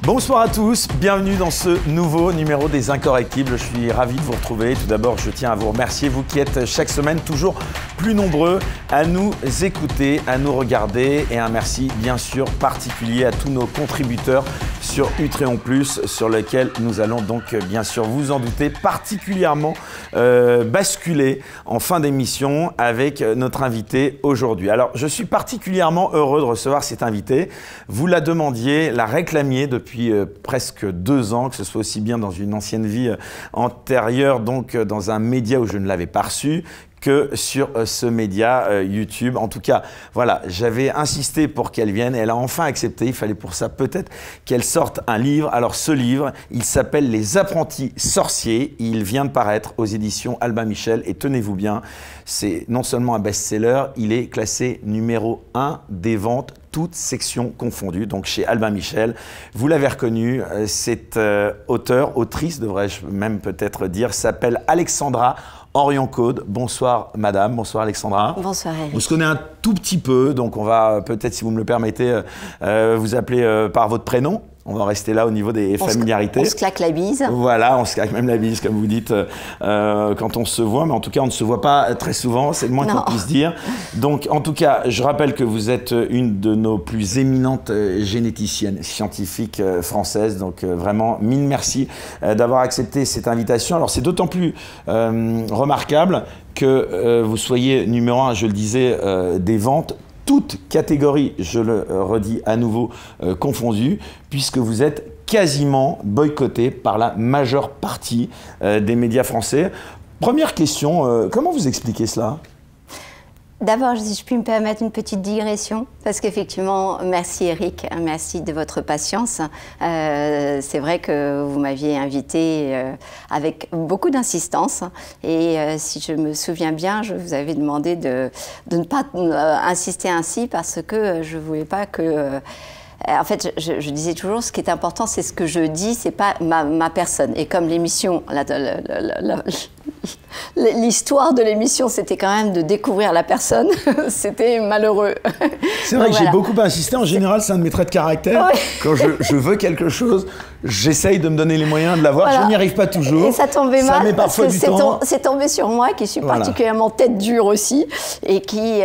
Bonsoir à tous, bienvenue dans ce nouveau numéro des Incorrectibles. Je suis ravi de vous retrouver. Tout d'abord, je tiens à vous remercier, vous qui êtes chaque semaine toujours plus nombreux à nous écouter, à nous regarder. Et un merci bien sûr particulier à tous nos contributeurs sur Utréon Plus, sur lequel nous allons donc bien sûr vous en douter particulièrement basculer en fin d'émission avec notre invité aujourd'hui. Alors, je suis particulièrement heureux de recevoir cet invité. Vous la demandiez, la réclamiez depuis presque 2 ans, que ce soit aussi bien dans une ancienne vie antérieure, donc dans un média où je ne l'avais pas reçu, que sur ce média YouTube. En tout cas, voilà, j'avais insisté pour qu'elle vienne. Elle a enfin accepté. Il fallait pour ça peut-être qu'elle sorte un livre. Alors ce livre, il s'appelle Les Apprentis Sorciers. Il vient de paraître aux éditions Albin Michel. Et tenez-vous bien, c'est non seulement un best-seller, il est classé numéro 1 des ventes, toutes sections confondues, donc chez Albin Michel. Vous l'avez reconnu, cette autrice, devrais-je même peut-être dire, s'appelle Alexandra Orion-Caude. Bonsoir madame, bonsoir Alexandra. Bonsoir Eric. On se connaît un tout petit peu, donc on va peut-être, si vous me le permettez, vous appeler par votre prénom. On va rester là au niveau des familiarités. On se claque la bise. Voilà, on se claque même la bise, comme vous dites, quand on se voit. Mais en tout cas, on ne se voit pas très souvent, c'est le moins qu'on puisse dire. Donc, en tout cas, je rappelle que vous êtes une de nos plus éminentes généticiennes scientifiques françaises. Donc, vraiment, mille merci d'avoir accepté cette invitation. Alors, c'est d'autant plus remarquable que vous soyez numéro 1, je le disais, des ventes, toutes catégories, je le redis à nouveau, confondues, puisque vous êtes quasiment boycotté par la majeure partie des médias français. Première question, comment vous expliquez cela ? D'abord, si je puis me permettre une petite digression, parce qu'effectivement, merci Eric, merci de votre patience. C'est vrai que vous m'aviez invité avec beaucoup d'insistance et si je me souviens bien, je vous avais demandé de ne pas insister ainsi parce que je ne voulais pas que... En fait, je disais toujours, ce qui est important, c'est ce que je dis, c'est pas ma personne. Et comme l'émission, l'histoire de l'émission, c'était quand même de découvrir la personne, c'était malheureux. C'est vrai que j'ai beaucoup insisté. En général, c'est un de mes traits de caractère. Oui. Quand je veux quelque chose, j'essaye de me donner les moyens de l'avoir. Voilà. Je n'y arrive pas toujours. Et ça tombait mal. Ça met parfois du temps. C'est tombé sur moi, qui suis particulièrement tête dure aussi, et qui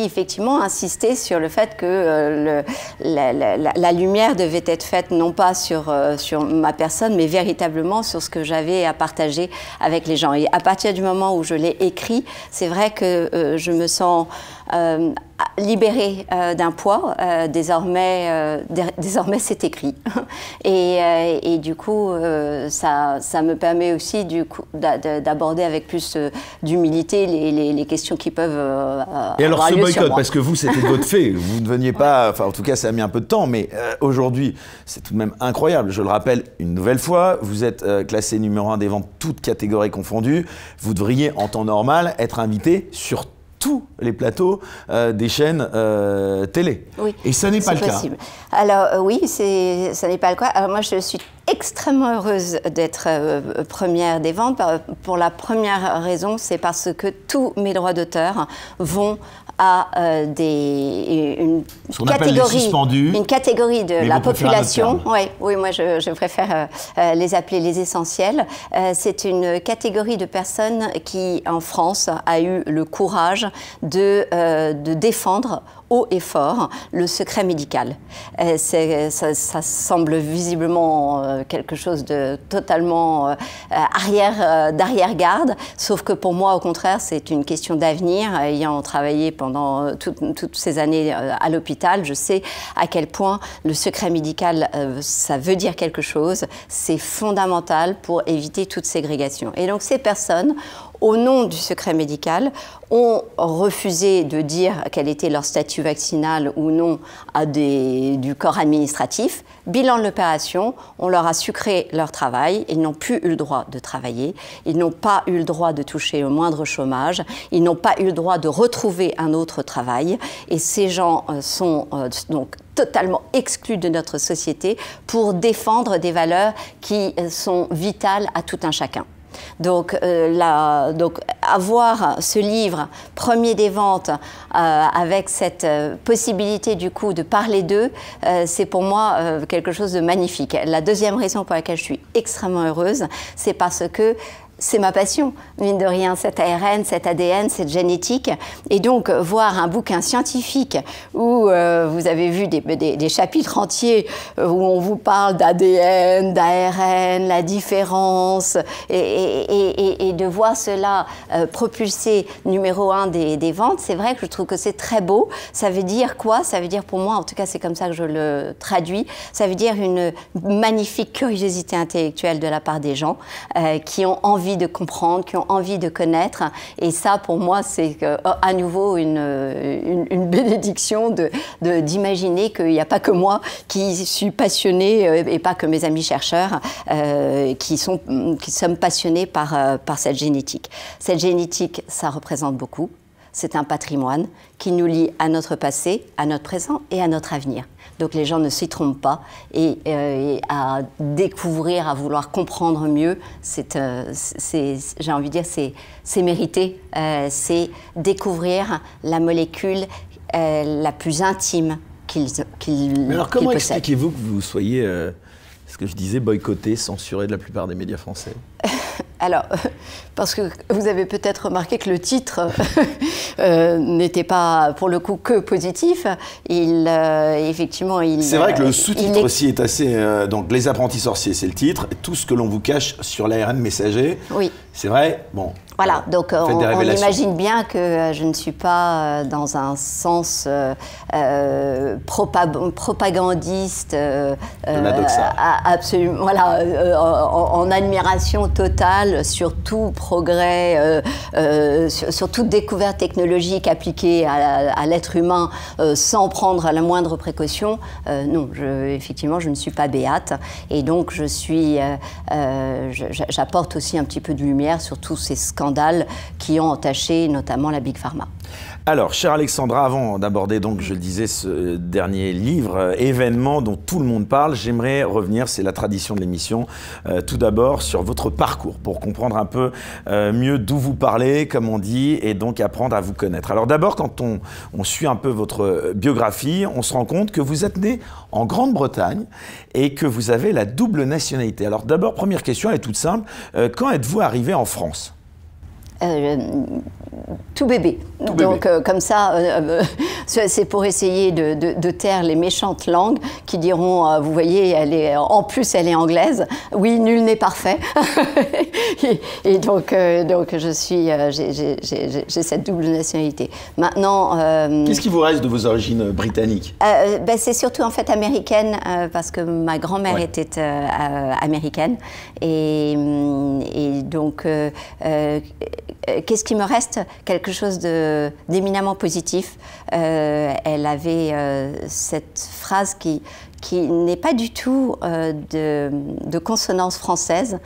effectivement insistait sur le fait que la lumière devait être faite non pas sur ma personne, mais véritablement sur ce que j'avais à partager avec les gens. Et à partir du moment où je l'ai écrit, c'est vrai que je me sens libérée d'un poids. Désormais, c'est écrit. Et du coup, ça me permet aussi d'aborder avec plus d'humilité les questions qui peuvent Et alors ce boycott, parce que vous, c'était votre fait. Vous ne veniez pas, enfin en tout cas, ça a mis un peu de temps, mais aujourd'hui, c'est tout de même incroyable. Je le rappelle une nouvelle fois, vous êtes classé numéro 1 des ventes, toutes catégories confondues. Vous devriez, en temps normal, être invité sur tous les plateaux des chaînes télé. Oui, et ça n'est pas le cas. Alors oui, ça n'est pas le cas. Alors moi, je suis extrêmement heureuse d'être première des ventes. Pour la première raison, c'est parce que tous mes droits d'auteur vont à une catégorie de la population. Oui, moi je préfère les appeler les essentiels. C'est une catégorie de personnes qui, en France, a eu le courage de défendre haut et fort le secret médical. Ça semble visiblement quelque chose de totalement d'arrière-garde, sauf que pour moi, au contraire, c'est une question d'avenir. Ayant travaillé pendant toutes ces années à l'hôpital, je sais à quel point le secret médical, ça veut dire quelque chose. C'est fondamental pour éviter toute ségrégation. Et donc ces personnes, au nom du secret médical, ont refusé de dire quel était leur statut vaccinal ou non du corps administratif. Bilan de l'opération, on leur a sucré leur travail, ils n'ont plus eu le droit de travailler, ils n'ont pas eu le droit de toucher au moindre chômage, ils n'ont pas eu le droit de retrouver un autre travail, et ces gens sont donc totalement exclus de notre société pour défendre des valeurs qui sont vitales à tout un chacun. Donc, donc avoir ce livre, premier des ventes, avec cette possibilité du coup de parler d'eux, c'est pour moi quelque chose de magnifique. La deuxième raison pour laquelle je suis extrêmement heureuse, c'est parce que c'est ma passion, mine de rien, cet ARN, cet ADN, cette génétique. Et donc, voir un bouquin scientifique où vous avez vu des chapitres entiers où on vous parle d'ADN, d'ARN, la différence, et de voir cela propulser numéro 1 des ventes, c'est vrai que je trouve que c'est très beau. Ça veut dire quoi? Ça veut dire, pour moi, en tout cas, c'est comme ça que je le traduis, ça veut dire une magnifique curiosité intellectuelle de la part des gens qui ont envie de comprendre, qui ont envie de connaître. Et ça, pour moi, c'est à nouveau une bénédiction d'imaginer qu'il n'y a pas que moi qui suis passionnée et pas que mes amis chercheurs qui sommes passionnés par cette génétique. Cette génétique, ça représente beaucoup. C'est un patrimoine qui nous lie à notre passé, à notre présent et à notre avenir. Donc les gens ne s'y trompent pas et à découvrir, à vouloir comprendre mieux, j'ai envie de dire, c'est mérité. C'est découvrir la molécule la plus intime qu'il Mais alors comment possède. expliquez-vous que vous soyez, ce que je disais, boycotté, censuré de la plupart des médias français? Alors, parce que vous avez peut-être remarqué que le titre n'était pas, pour le coup, que positif. Effectivement, c'est vrai que le sous-titre aussi est assez... donc, Les apprentis sorciers, c'est le titre. Tout ce que l'on vous cache sur l'ARN messager. Oui. C'est vrai. Bon. Voilà, donc on imagine bien que je ne suis pas dans un sens propagandiste, absolument, voilà, en admiration totale sur tout progrès, sur toute découverte technologique appliquée à l'être humain sans prendre la moindre précaution. Non, effectivement, je ne suis pas béate, et donc j'apporte aussi un petit peu de lumière sur tous ces scandales qui ont entaché notamment la Big Pharma. Alors, chère Alexandra, avant d'aborder donc, je le disais, ce dernier livre, événement dont tout le monde parle, j'aimerais revenir, c'est la tradition de l'émission, tout d'abord sur votre parcours, pour comprendre un peu mieux d'où vous parlez, comme on dit, et donc apprendre à vous connaître. Alors d'abord, quand on suit un peu votre biographie, on se rend compte que vous êtes né en Grande-Bretagne et que vous avez la double nationalité. Alors d'abord, première question, elle est toute simple, quand êtes-vous arrivé en France ? Tout bébé. Donc comme ça, c'est pour essayer de taire les méchantes langues qui diront, vous voyez, en plus elle est anglaise. Oui, nul n'est parfait. et donc j'ai cette double nationalité. Maintenant, qu'est-ce qui vous reste de vos origines britanniques? C'est surtout en fait américaine, parce que ma grand-mère était américaine, et donc qu'est-ce qui me reste? Quelque chose d'éminemment positif. Elle avait cette phrase qui n'est pas du tout de consonance française.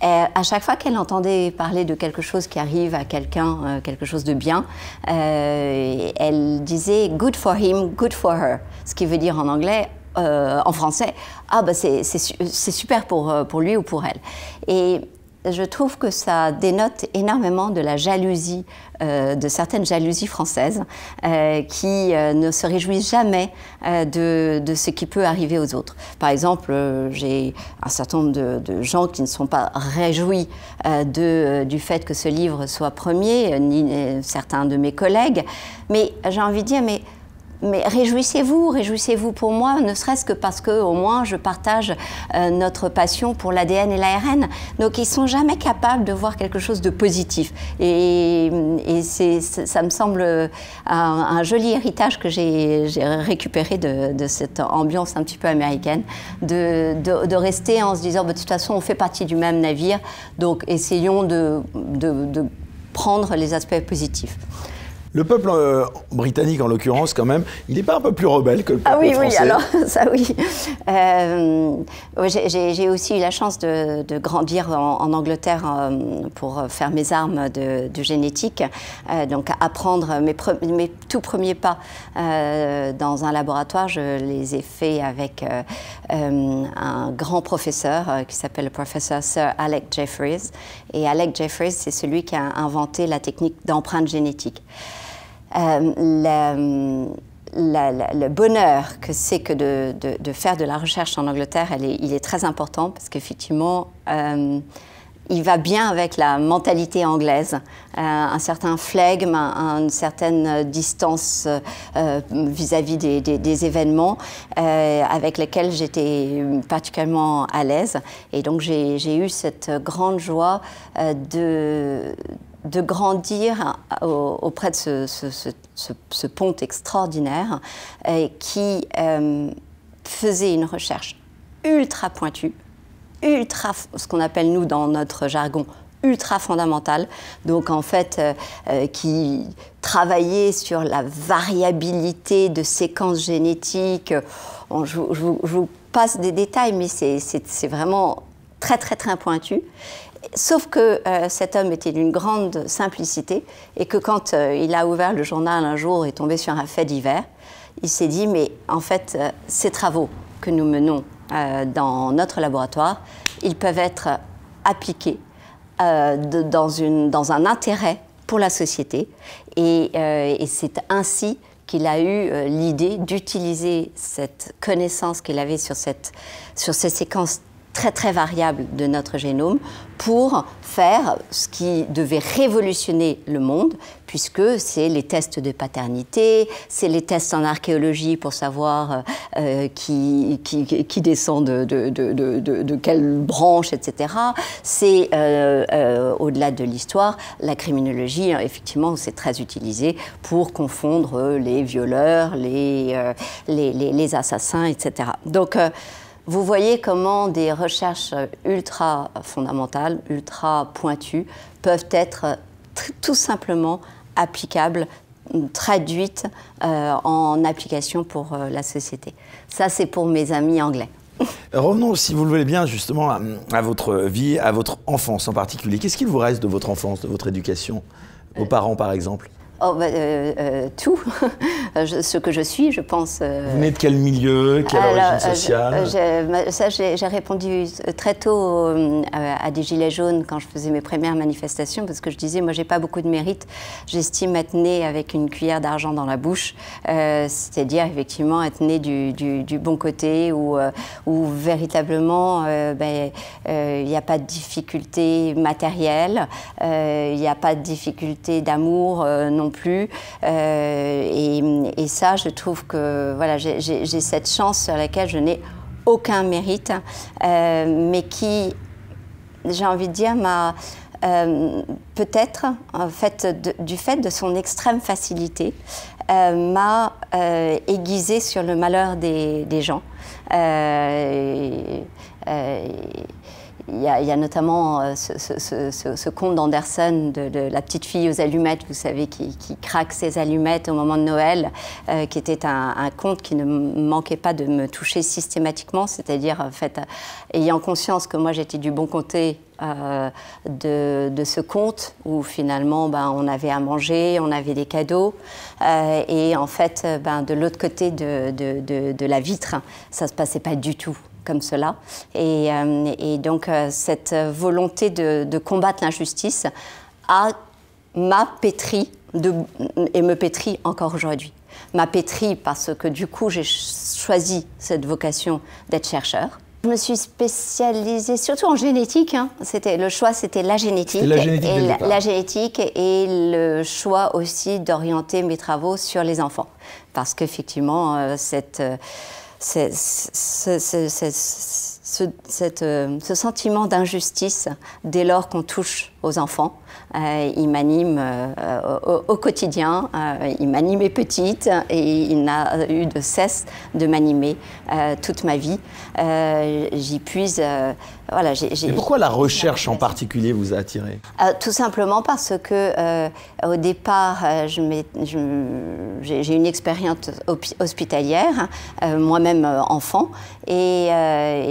À chaque fois qu'elle entendait parler de quelque chose qui arrive à quelqu'un, quelque chose de bien, elle disait « good for him, good for her », ce qui veut dire en anglais, en français, « ah bah c'est super pour lui ou pour elle ». Et je trouve que ça dénote énormément de la jalousie, de certaines jalousies françaises qui ne se réjouissent jamais de ce qui peut arriver aux autres. Par exemple, j'ai un certain nombre de gens qui ne sont pas réjouis du fait que ce livre soit premier, ni certains de mes collègues, mais j'ai envie de dire, mais réjouissez-vous pour moi, ne serait-ce que parce que au moins je partage notre passion pour l'ADN et l'ARN. Donc ils ne sont jamais capables de voir quelque chose de positif. Et ça me semble un joli héritage que j'ai récupéré de cette ambiance un petit peu américaine, de rester en se disant de toute façon on fait partie du même navire, donc essayons de prendre les aspects positifs. Le peuple britannique, en l'occurrence, quand même, il n'est pas un peu plus rebelle que le peuple français? Oui, alors, ça oui. J'ai aussi eu la chance de grandir en Angleterre pour faire mes armes de génétique, donc apprendre mes tout premiers pas dans un laboratoire, je les ai faits avec un grand professeur qui s'appelle le professeur Sir Alec Jeffreys. Et Alec Jeffreys, c'est celui qui a inventé la technique d'empreinte génétique. Le bonheur que c'est que de faire de la recherche en Angleterre, il est très important parce qu'effectivement, il va bien avec la mentalité anglaise, un certain flegme, une certaine distance vis-à-vis des événements avec lesquels j'étais particulièrement à l'aise. Et donc j'ai eu cette grande joie de grandir auprès de ce ponte extraordinaire qui faisait une recherche ultra pointue, ultra, ce qu'on appelle nous dans notre jargon, ultra fondamentale, donc en fait qui travaillait sur la variabilité de séquences génétiques. Je vous passe des détails, mais c'est vraiment très pointu. Sauf que cet homme était d'une grande simplicité et que quand il a ouvert le journal un jour et tombé sur un fait divers, il s'est dit, mais en fait, ces travaux que nous menons dans notre laboratoire, ils peuvent être appliqués dans un intérêt pour la société. Et c'est ainsi qu'il a eu l'idée d'utiliser cette connaissance qu'il avait sur ces séquences très variable de notre génome pour faire ce qui devait révolutionner le monde, puisque c'est les tests de paternité, c'est les tests en archéologie pour savoir qui descend de quelle branche, etc. C'est, au-delà de l'histoire, la criminologie, effectivement, c'est très utilisé pour confondre les violeurs, les assassins, etc. Donc, vous voyez comment des recherches ultra fondamentales, ultra pointues, peuvent être tout simplement applicables, traduites en application pour la société. Ça, c'est pour mes amis anglais. Revenons, si vous le voulez bien, justement à votre vie, à votre enfance en particulier. Qu'est-ce qu'il vous reste de votre enfance, de votre éducation? Vos parents, par exemple? Oh, tout. Ce que je suis, je pense. Vous venez de quel milieu, quelle origine sociale? Ça, j'ai répondu très tôt à des gilets jaunes quand je faisais mes premières manifestations, parce que je disais, moi, j'ai pas beaucoup de mérite. J'estime être née avec une cuillère d'argent dans la bouche, c'est-à-dire effectivement être née du bon côté, où véritablement, il n'y a pas de difficulté matérielle, il n'y a pas de difficulté d'amour non plus. Et ça, je trouve que voilà, j'ai cette chance sur laquelle je n'ai aucun mérite, mais qui, j'ai envie de dire, m'a peut-être, en fait, du fait de son extrême facilité, m'a aiguisée sur le malheur des gens. Il y a notamment ce conte d'Andersen de la petite fille aux allumettes, vous savez, qui craque ses allumettes au moment de Noël, qui était un conte qui ne manquait pas de me toucher systématiquement, c'est-à-dire, en fait, ayant conscience que moi j'étais du bon côté de ce conte où finalement on avait à manger, on avait des cadeaux et en fait de l'autre côté de la vitre, ça se passait pas du tout comme cela. Et donc, cette volonté de combattre l'injustice m'a pétri et me pétrit encore aujourd'hui. M'a pétri parce que, du coup, j'ai choisi cette vocation d'être chercheur. Je me suis spécialisée surtout en génétique. Hein. Le choix, c'était la génétique. La génétique et le choix aussi d'orienter mes travaux sur les enfants. Parce qu'effectivement, ce sentiment d'injustice dès lors qu'on touche aux enfants. Il m'anime au quotidien, il m'animait petite et il n'a eu de cesse de m'animer toute ma vie. J'y puise... voilà, Et pourquoi la recherche en particulier vous a attiré? Tout simplement parce que au départ, j'ai une expérience hospitalière, moi-même enfant, et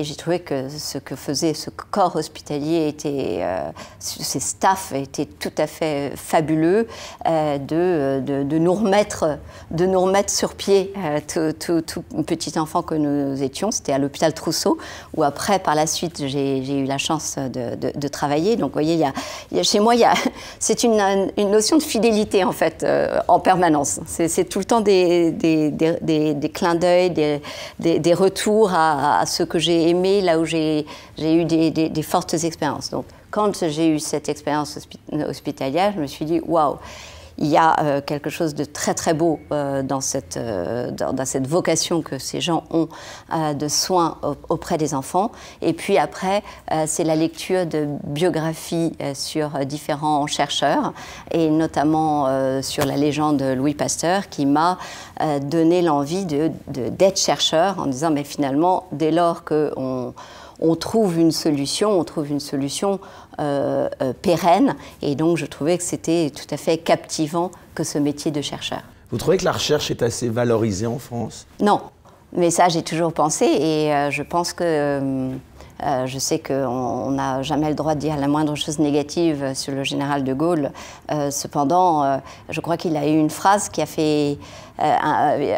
j'ai trouvé que ce que faisait ce corps hospitalier était, ces staffs étaient tout à fait fabuleux, de nous remettre sur pied, tout petit enfant que nous étions. C'était à l'hôpital Trousseau, où après, par la suite, j'ai eu la chance de travailler. Donc, vous voyez, chez moi, c'est une notion de fidélité, en fait, en permanence. C'est tout le temps des clins d'œil, des retours à ce que j'ai aimé, là où j'ai eu des fortes expériences. Donc, quand j'ai eu cette expérience hospitalière, je me suis dit, waouh, il y a quelque chose de très très beau dans cette vocation que ces gens ont de soins auprès des enfants. Et puis après, c'est la lecture de biographies sur différents chercheurs, et notamment sur la légende de Louis Pasteur, qui m'a donné l'envie d'être chercheur, en disant, mais finalement, dès lors qu'on trouve une solution, pérenne, et donc je trouvais que c'était tout à fait captivant que ce métier de chercheur. Vous trouvez que la recherche est assez valorisée en France? Non, mais ça j'ai toujours pensé, et je pense que je sais qu'on n'a jamais le droit de dire la moindre chose négative sur le général de Gaulle. Cependant, je crois qu'il a eu une phrase qui a fait,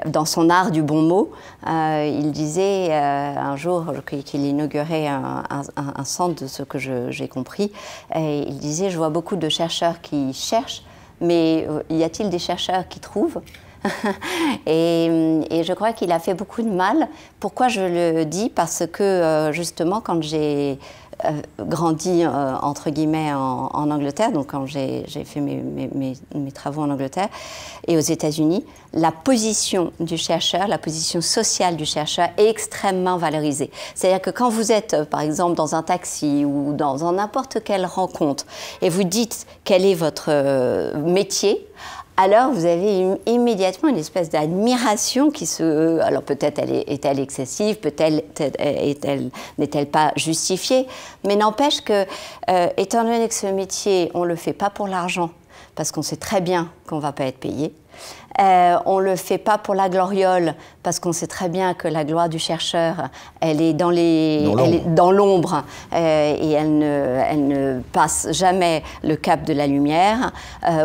dans son art du bon mot, il disait un jour qu'il inaugurait un centre, de ce que j'ai compris, et il disait, je vois beaucoup de chercheurs qui cherchent, mais y a-t-il des chercheurs qui trouvent? Et je crois qu'il a fait beaucoup de mal. Pourquoi je le dis? Parce que justement, quand j'ai grandi entre guillemets en Angleterre, donc quand j'ai fait mes travaux en Angleterre et aux États-Unis, la position du chercheur, la position sociale du chercheur est extrêmement valorisée. C'est-à-dire que quand vous êtes, par exemple, dans un taxi ou dans n'importe quelle rencontre et vous dites quel est votre métier, alors vous avez immédiatement une espèce d'admiration qui se... Alors peut-être est-elle excessive, peut-être n'est-elle pas justifiée, mais n'empêche que, étant donné que ce métier, on ne le fait pas pour l'argent, parce qu'on sait très bien qu'on ne va pas être payé. On ne le fait pas pour la gloriole, parce qu'on sait très bien que la gloire du chercheur, elle est dans l'ombre, et elle ne passe jamais le cap de la lumière,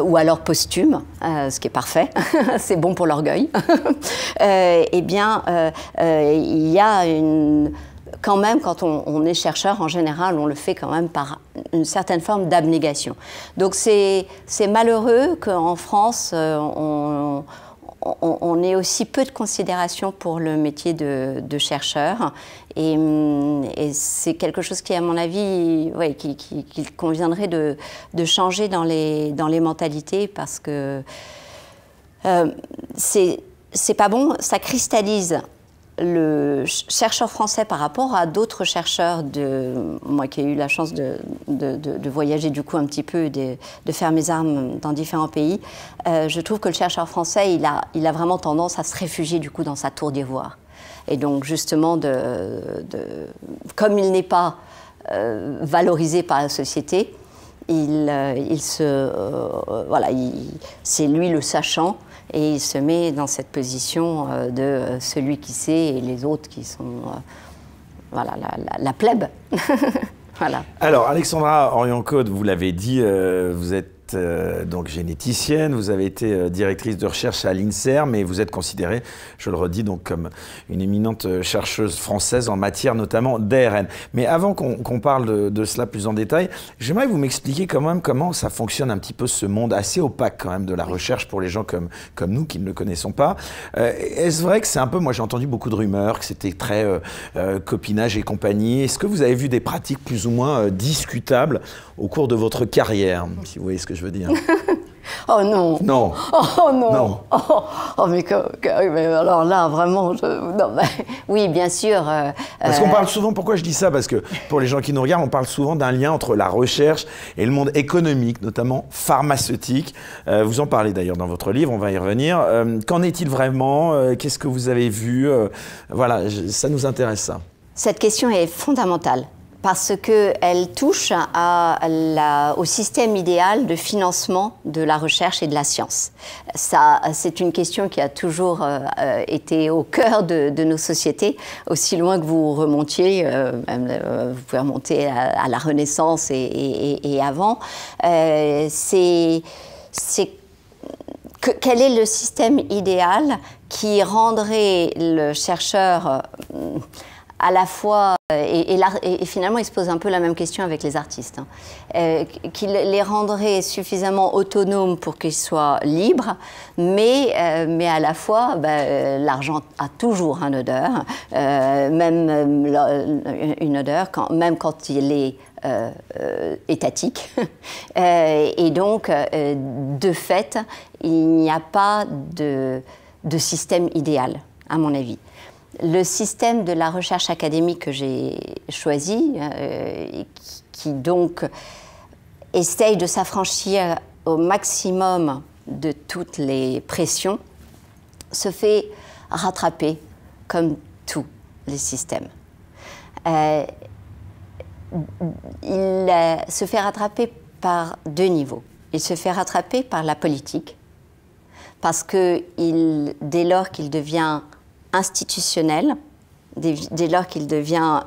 ou alors posthume, ce qui est parfait, c'est bon pour l'orgueil. Eh bien, il y a quand même, quand on est chercheur, en général, on le fait quand même par une certaine forme d'abnégation. Donc c'est malheureux qu'en France, on ait aussi peu de considération pour le métier de chercheur. Et c'est quelque chose qui, à mon avis, ouais, qu'il conviendrait de changer dans les mentalités, parce que c'est pas bon, ça cristallise le chercheur français par rapport à d'autres chercheurs, moi qui ai eu la chance de voyager du coup un petit peu, de faire mes armes dans différents pays, je trouve que le chercheur français, il a vraiment tendance à se réfugier du coup dans sa tour d'ivoire. Et donc justement, comme il n'est pas valorisé par la société, c'est lui le sachant, et il se met dans cette position de celui qui sait et les autres qui sont voilà, la plèbe. Voilà. Alors, Alexandra Orion-Caude, vous l'avez dit, vous êtes donc généticienne, vous avez été directrice de recherche à l'INSERM, mais vous êtes considérée, je le redis, donc comme une éminente chercheuse française en matière notamment d'ARN. Mais avant qu'on parle de cela plus en détail, j'aimerais que vous m'expliquiez quand même comment ça fonctionne un petit peu ce monde assez opaque quand même de la recherche pour les gens comme nous qui ne le connaissons pas. Est-ce vrai que c'est un peu, moi j'ai entendu beaucoup de rumeurs, que c'était très copinage et compagnie. Est-ce que vous avez vu des pratiques plus ou moins discutables au cours de votre carrière, si vous voyez ce que je veux dire? Oh non. Non. Oh non. Non. Mais alors là, vraiment, non, oui, bien sûr. Parce qu'on parle souvent, pourquoi je dis ça? Parce que pour les gens qui nous regardent, on parle souvent d'un lien entre la recherche et le monde économique, notamment pharmaceutique. Vous en parlez d'ailleurs dans votre livre, on va y revenir. Qu'en est-il vraiment? Qu'est-ce que vous avez vu? Voilà, ça nous intéresse, ça. Cette question est fondamentale, parce qu'elle touche au système idéal de financement de la recherche et de la science. C'est une question qui a toujours été au cœur de nos sociétés, aussi loin que vous remontiez, vous pouvez remonter à la Renaissance et avant. Quel est le système idéal qui rendrait le chercheur à la fois, et finalement il se pose un peu la même question avec les artistes, qui les rendrait suffisamment autonomes pour qu'ils soient libres, mais à la fois, l'argent a toujours une odeur, même une odeur, même quand il est étatique. Et donc, de fait, il n'y a pas de système idéal, à mon avis. Le système de la recherche académique que j'ai choisi, qui donc essaye de s'affranchir au maximum de toutes les pressions, se fait rattraper comme tous les systèmes. Il se fait rattraper par deux niveaux. Il se fait rattraper par la politique, parce que dès lors qu'il devient institutionnel, dès lors qu'il devient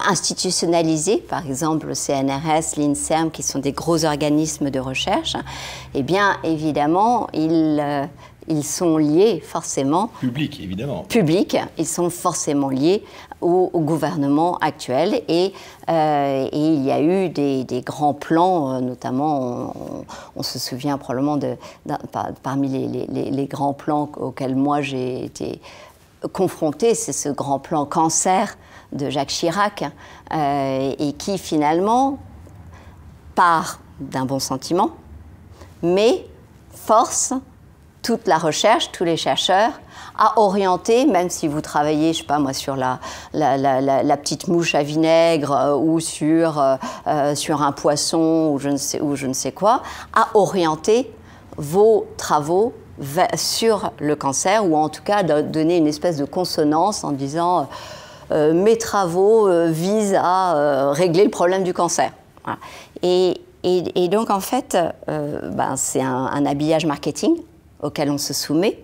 institutionnalisé, par exemple le CNRS, l'INSERM, qui sont des gros organismes de recherche, eh bien évidemment, ils sont liés forcément... Public, évidemment. Public, ils sont forcément liés au gouvernement actuel. Et il y a eu des grands plans, notamment, on se souvient probablement parmi les grands plans auxquels moi j'ai été confrontée, c'est ce grand plan cancer de Jacques Chirac, et qui finalement part d'un bon sentiment, mais force toute la recherche, tous les chercheurs, à orienter, même si vous travaillez, je ne sais pas moi, sur la petite mouche à vinaigre ou sur un poisson ou je ne sais quoi, à orienter vos travaux sur le cancer, ou en tout cas donner une espèce de consonance en disant mes travaux visent à régler le problème du cancer. Voilà. Et donc en fait, c'est un habillage marketing auquel on se soumet,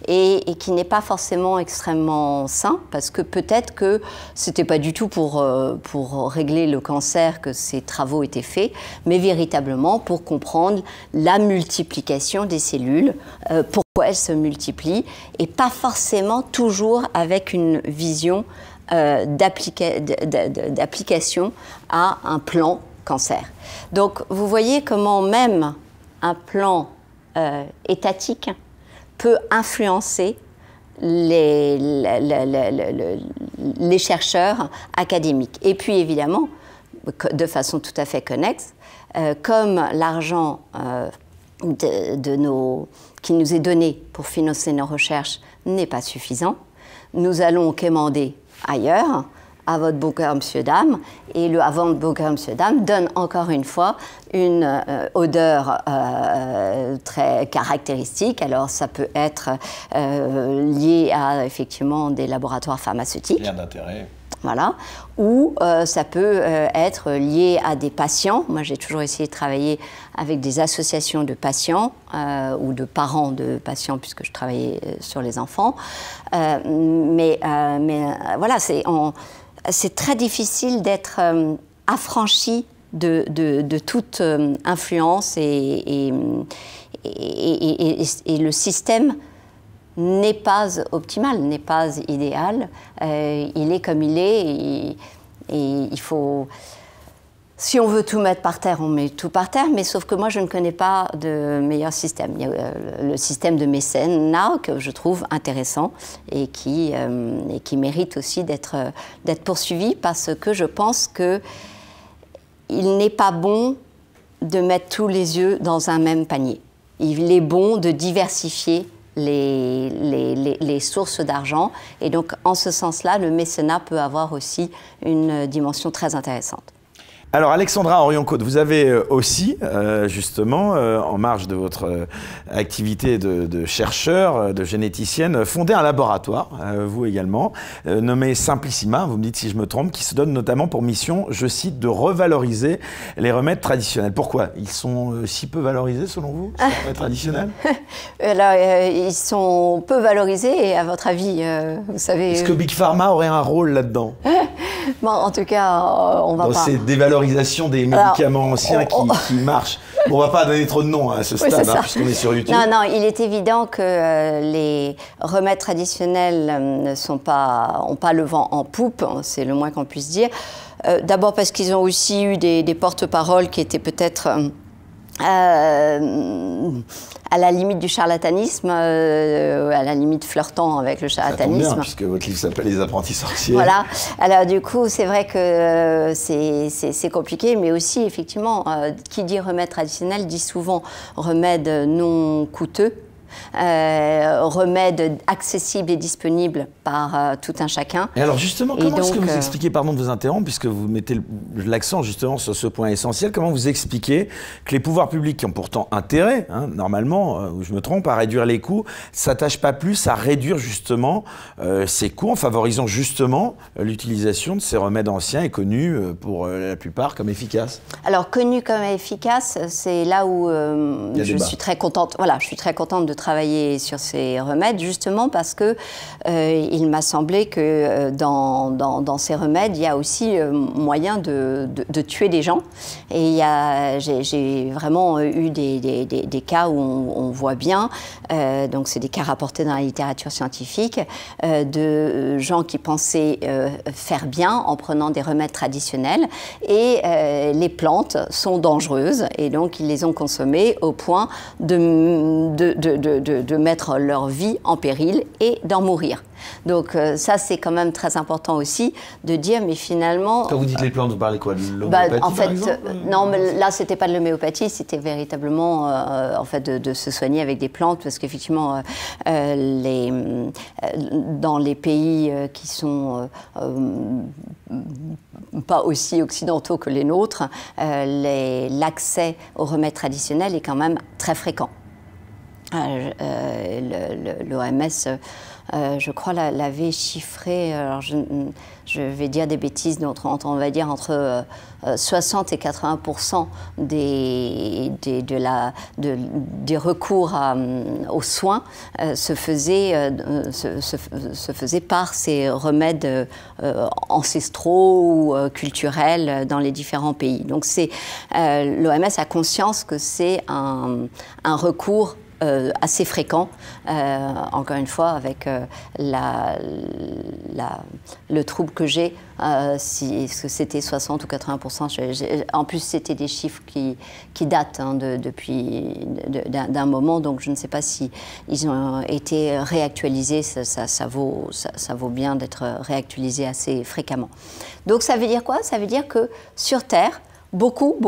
et qui n'est pas forcément extrêmement sain, parce que peut-être que ce n'était pas du tout pour régler le cancer que ces travaux étaient faits, mais véritablement pour comprendre la multiplication des cellules, pourquoi elles se multiplient, et pas forcément toujours avec une vision d'application à un plan cancer. Donc vous voyez comment même un plan étatique peut influencer les chercheurs académiques. Et puis évidemment, de façon tout à fait connexe, comme l'argent qui nous est donné pour financer nos recherches n'est pas suffisant, nous allons quémander ailleurs, à votre beau cœur, monsieur, dame, et le à votre beau cœur, monsieur, dame donne encore une fois une odeur très caractéristique. Alors ça peut être lié à effectivement des laboratoires pharmaceutiques. Lien d'intérêt. Voilà. Ou ça peut être lié à des patients. Moi, j'ai toujours essayé de travailler avec des associations de patients ou de parents de patients, puisque je travaillais sur les enfants. Mais voilà, c'est très difficile d'être affranchi de toute influence, et le système n'est pas optimal, n'est pas idéal. Il est comme il est, et il faut... Si on veut tout mettre par terre, on met tout par terre, mais sauf que moi, je ne connais pas de meilleur système. Il y a le système de mécénat que je trouve intéressant et qui mérite aussi d'être poursuivi, parce que je pense qu'il n'est pas bon de mettre tous les œufs dans un même panier. Il est bon de diversifier les sources d'argent. Et donc, en ce sens-là, le mécénat peut avoir aussi une dimension très intéressante. Alors Alexandra Orion-Côte, vous avez aussi, justement, en marge de votre activité de chercheur, de généticienne, fondé un laboratoire, vous également, nommé Simplissima, vous me dites si je me trompe, qui se donne notamment pour mission, je cite, de revaloriser les remèdes traditionnels. Pourquoi? Ils sont si peu valorisés selon vous, ces remèdes traditionnels? Alors, ils sont peu valorisés et à votre avis, vous savez... Est-ce que Big Pharma aurait un rôle là-dedans? Bon, en tout cas, on va pas... C'est dévalorisation des médicaments anciens qui marchent. Bon, on va pas donner trop de noms à ce stade, puisqu'on est sur YouTube. Non, il est évident que les remèdes traditionnels n'ont pas le vent en poupe, c'est le moins qu'on puisse dire. D'abord parce qu'ils ont aussi eu des porte-paroles qui étaient peut-être... à la limite du charlatanisme, à la limite flirtant avec le charlatanisme. Ça tombe bien, puisque votre livre s'appelle Les apprentis sorciers. Voilà. Alors du coup, c'est vrai que c'est compliqué, mais aussi, effectivement, qui dit remède traditionnel dit souvent remède non coûteux. Remèdes accessibles et disponibles par tout un chacun. Et alors justement, comment est-ce que vous expliquez, pardon de vous interrompre, puisque vous mettez l'accent justement sur ce point essentiel, comment vous expliquez que les pouvoirs publics qui ont pourtant intérêt, normalement, ou je me trompe, à réduire les coûts, ne s'attachent pas plus à réduire justement ces coûts en favorisant justement l'utilisation de ces remèdes anciens et connus pour la plupart comme efficaces? Alors connus comme efficaces, c'est là où je suis très contente. Voilà, je suis très contente de travailler sur ces remèdes, justement parce que il m'a semblé que dans ces remèdes, il y a aussi moyen de tuer des gens. Et j'ai vraiment eu des cas où on voit bien, donc c'est des cas rapportés dans la littérature scientifique, de gens qui pensaient faire bien en prenant des remèdes traditionnels et les plantes sont dangereuses et donc ils les ont consommées au point de mettre leur vie en péril et d'en mourir. Donc ça, c'est quand même très important aussi de dire, mais finalement... Quand vous dites les plantes, vous parlez quoi? De l'homéopathie, en fait, par exemple? Non, mais là, c'était pas de l'homéopathie, c'était véritablement en fait, de se soigner avec des plantes, parce qu'effectivement, dans les pays qui sont pas aussi occidentaux que les nôtres, l'accès aux remèdes traditionnels est quand même très fréquent. L'OMS, je crois, l'avait chiffré, alors je vais dire des bêtises, on va dire entre 60 et 80% des recours aux soins se faisaient par ces remèdes ancestraux ou culturels dans les différents pays. Donc l'OMS a conscience que c'est un recours assez fréquent, encore une fois, avec le trouble que j'ai, est-ce que c'était 60 ou 80%, en plus c'était des chiffres qui datent depuis d'un moment, donc je ne sais pas si ils ont été réactualisés, ça vaut bien d'être réactualisé assez fréquemment. Donc ça veut dire quoi? Ça veut dire que sur Terre, beaucoup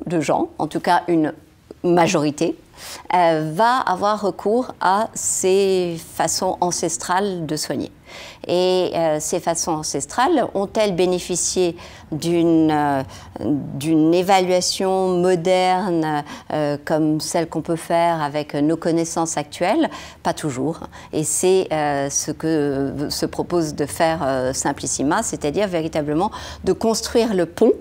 de gens, en tout cas une majorité, va avoir recours à ces façons ancestrales de soigner. Et ces façons ancestrales ont-elles bénéficié d'une évaluation moderne comme celle qu'on peut faire avec nos connaissances actuelles? Pas toujours. Et c'est ce que se propose de faire Simplissima, c'est-à-dire véritablement de construire le pont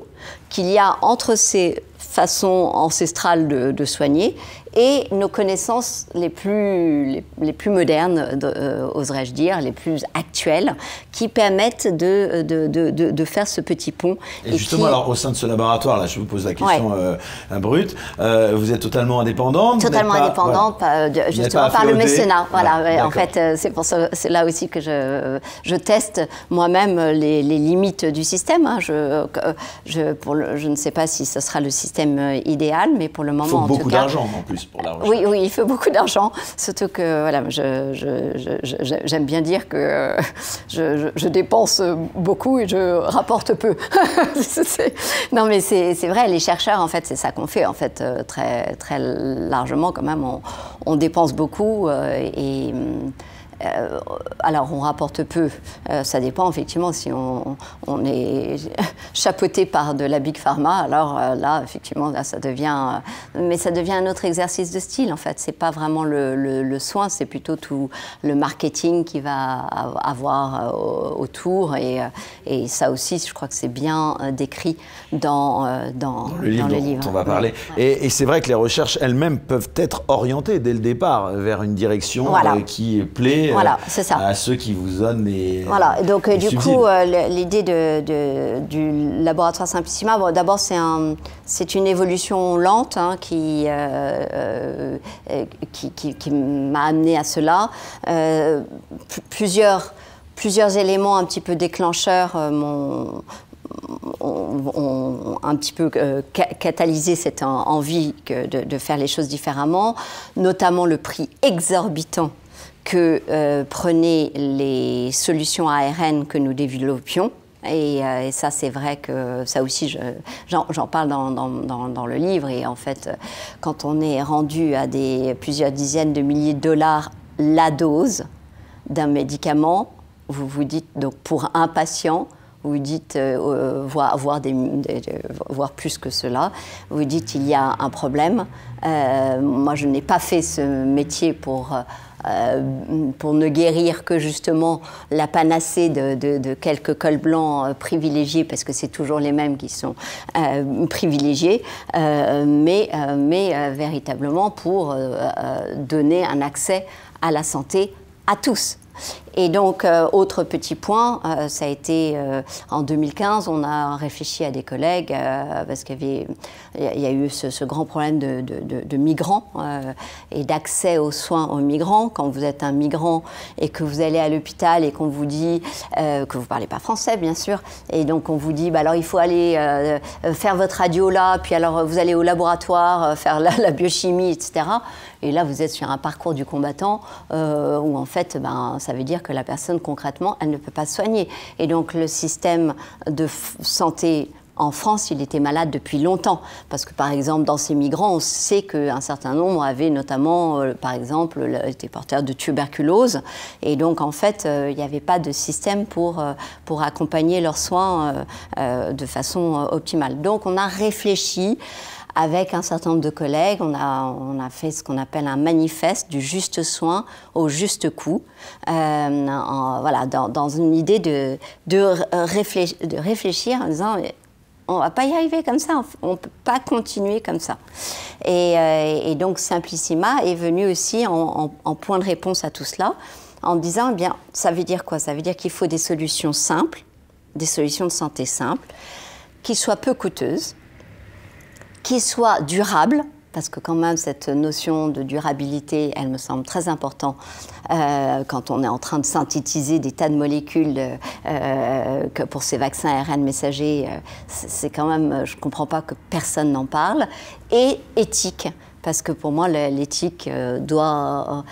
qu'il y a entre ces façons ancestrales de soigner et nos connaissances les plus modernes, oserais-je dire, les plus actuelles, qui permettent de faire ce petit pont. Et justement, alors au sein de ce laboratoire, là, je vous pose la question brute, vous êtes totalement indépendante? Totalement indépendante, justement par le mécénat. Voilà, en fait, c'est là aussi que je teste moi-même les limites du système. Hein. Je ne sais pas si ce sera le système système idéal, mais pour le moment, en tout cas... Il faut beaucoup d'argent, en plus, pour la recherche. Oui, oui, il faut beaucoup d'argent, surtout que, voilà, j'aime bien dire que je dépense beaucoup et je rapporte peu. Non, mais c'est vrai, les chercheurs, en fait, c'est ça qu'on fait, en fait, très, très largement, quand même, on dépense beaucoup alors, on rapporte peu. Ça dépend, effectivement, si on est chapeauté par de la Big Pharma, alors là, effectivement, là, ça devient... mais ça devient un autre exercice de style, en fait. C'est pas vraiment le soin, c'est plutôt tout le marketing qui va avoir autour. Et ça aussi, je crois que c'est bien décrit dans le livre dont on va parler. Ouais. Et c'est vrai que les recherches elles-mêmes peuvent être orientées dès le départ vers une direction qui plaît à ceux qui vous donnent les Voilà, donc du coup, l'idée du laboratoire Simplissima, bon, d'abord c'est une évolution lente qui m'a amené à cela. Plusieurs éléments un petit peu déclencheurs ont un petit peu catalysé cette envie de faire les choses différemment, notamment le prix exorbitant que prenaient les solutions ARN que nous développions. Et ça, c'est vrai que ça aussi, j'en parle dans le livre. Et en fait, quand on est rendu à plusieurs dizaines de milliers de dollars la dose d'un médicament, vous vous dites, donc pour un patient, vous dites, voire plus que cela, vous dites il y a un problème. Moi, je n'ai pas fait ce métier pour ne guérir que justement la panacée de quelques cols blancs privilégiés, parce que c'est toujours les mêmes qui sont privilégiés, mais véritablement pour donner un accès à la santé à tous. Et donc, autre petit point, ça a été en 2015, on a réfléchi à des collègues parce qu'il y a eu ce grand problème de migrants et d'accès aux soins aux migrants. Quand vous êtes un migrant et que vous allez à l'hôpital et qu'on vous dit que vous ne parlez pas français, bien sûr, et donc on vous dit bah, alors il faut aller faire votre radio là, puis alors vous allez au laboratoire faire la biochimie, etc. Et là, vous êtes sur un parcours du combattant où en fait, ça veut dire que la personne, concrètement, elle ne peut pas se soigner. Et donc, le système de santé en France, il était malade depuis longtemps. Parce que, par exemple, dans ces migrants, on sait qu'un certain nombre avaient notamment, par exemple, été porteurs de tuberculose. Et donc, en fait, il n'y avait pas de système pour accompagner leurs soins de façon optimale. Donc, on a réfléchi avec un certain nombre de collègues, on a fait ce qu'on appelle un manifeste du juste soin au juste coût, voilà, dans une idée de réfléchir en disant on ne va pas y arriver comme ça, on ne peut pas continuer comme ça. Et donc Simplissima est venu aussi en point de réponse à tout cela, en disant eh bien, ça veut dire quoi? Ça veut dire qu'il faut des solutions simples, des solutions de santé simples, qui soient peu coûteuses, qui soit durable, parce que quand même cette notion de durabilité, elle me semble très importante quand on est en train de synthétiser des tas de molécules que pour ces vaccins ARN messagers, c'est quand même, je ne comprends pas que personne n'en parle, et éthique, parce que pour moi l'éthique doit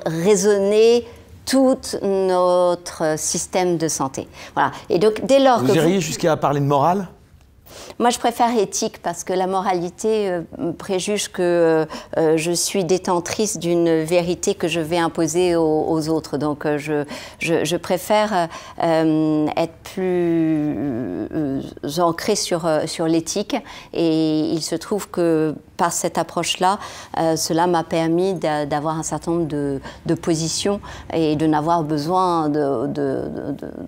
résonner tout notre système de santé. Voilà. Et donc dès lors vous iriez jusqu'à parler de morale ? Moi, je préfère éthique parce que la moralité préjuge que je suis détentrice d'une vérité que je vais imposer aux autres. Donc, je préfère être plus ancrée sur l'éthique. Et il se trouve que par cette approche-là, cela m'a permis d'avoir un certain nombre de positions et de n'avoir besoin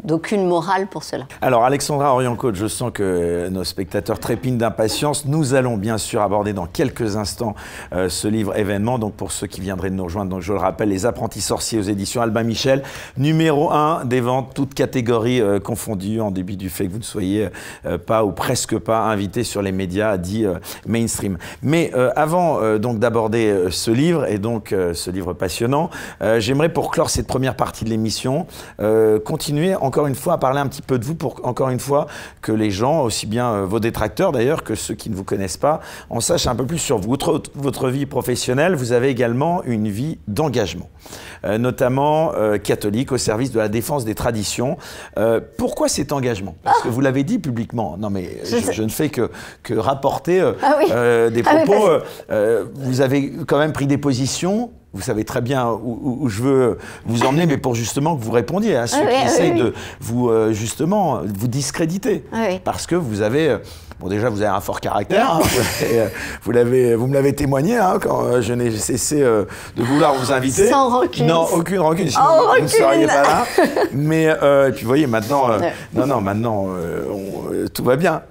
d'aucune morale pour cela. Alors, Alexandra Orion-Côte, je sens que nos spectateurs trépignent d'impatience. Nous allons bien sûr aborder dans quelques instants ce livre événement. Donc pour ceux qui viendraient de nous rejoindre, donc je le rappelle, Les Apprentis Sorciers aux éditions Albin Michel, numéro 1 des ventes, toutes catégories confondues, en dépit du fait que vous ne soyez pas ou presque pas invité sur les médias dits mainstream. Mais avant donc d'aborder ce livre, et donc ce livre passionnant, j'aimerais pour clore cette première partie de l'émission, continuer encore une fois à parler un petit peu de vous pour encore une fois que les gens, aussi bien bien vos détracteurs d'ailleurs que ceux qui ne vous connaissent pas en sachent un peu plus sur vous. Outre votre vie professionnelle, vous avez également une vie d'engagement, notamment catholique au service de la défense des traditions. Pourquoi cet engagement? Parce que vous l'avez dit publiquement. Non mais je ne fais que rapporter des propos. Vous avez quand même pris des positions. Vous savez très bien où je veux vous emmener, mais pour justement que vous répondiez à ceux qui essayent de vous, justement, vous discréditer. Parce que vous avez... Bon, déjà, vous avez un fort caractère. Hein, vous me l'avez témoigné hein, quand je n'ai cessé de vouloir vous inviter. Sans rancune. Non, aucune rancune, sinon vous ne seriez pas là. Mais, et puis, vous voyez, maintenant, maintenant, tout va bien.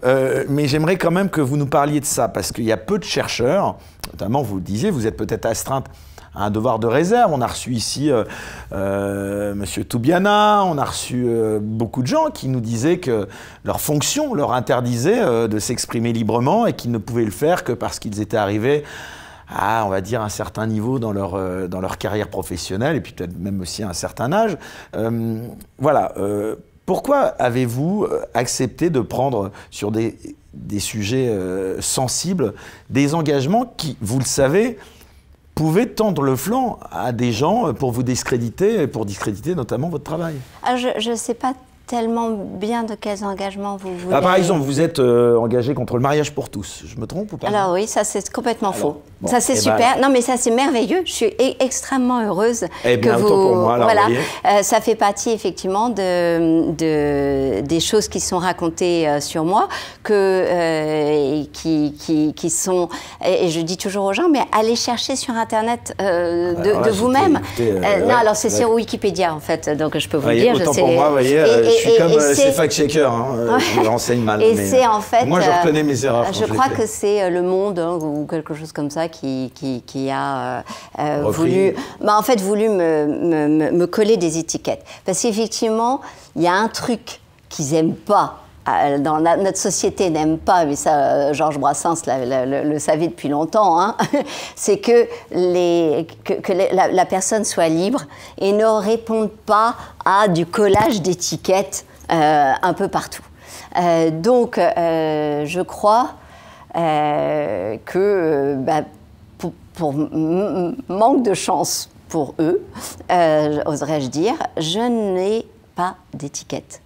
Mais j'aimerais quand même que vous nous parliez de ça, parce qu'il y a peu de chercheurs, notamment, vous le disiez, vous êtes peut-être astreinte un devoir de réserve. On a reçu ici Monsieur Toubiana, on a reçu beaucoup de gens qui nous disaient que leur fonction leur interdisait de s'exprimer librement et qu'ils ne pouvaient le faire que parce qu'ils étaient arrivés à, on va dire, un certain niveau dans leur carrière professionnelle et puis peut-être même aussi à un certain âge. Voilà. Pourquoi avez-vous accepté de prendre sur des sujets sensibles des engagements qui, vous le savez, pouvaient tendre le flanc à des gens pour vous discréditer et pour discréditer notamment votre travail? Je ne sais pas tellement bien de quels engagements vous voulez. Par exemple, vous êtes engagé contre le mariage pour tous. Je me trompe ou pas? Alors oui, ça c'est complètement faux. Bon, ça c'est super. Non mais ça c'est merveilleux. Je suis extrêmement heureuse que vous. Pour moi, alors, voilà, ça fait partie effectivement des choses qui sont racontées sur moi, qui sont. Et je dis toujours aux gens, mais allez chercher sur Internet de vous-même. Non, alors c'est sur Wikipédia en fait, donc je peux vous dire. Autant pour moi, vous voyez. Je suis comme ces fact-checkers, hein, je renseigne mal. Et c'est en fait... Moi, je reconnais mes erreurs. Je crois que c'est Le Monde hein, ou quelque chose comme ça qui a voulu me coller des étiquettes. Parce qu'effectivement, il y a un truc qu'ils n'aiment pas, dans notre société n'aime pas, mais ça, Georges Brassens le savait depuis longtemps, hein, c'est que la personne soit libre et ne réponde pas à du collage d'étiquettes un peu partout. Donc, je crois que pour manque de chance pour eux, oserais-je dire, je n'ai pas d'étiquette.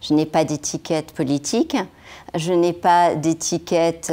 Je n'ai pas d'étiquette politique, je n'ai pas d'étiquette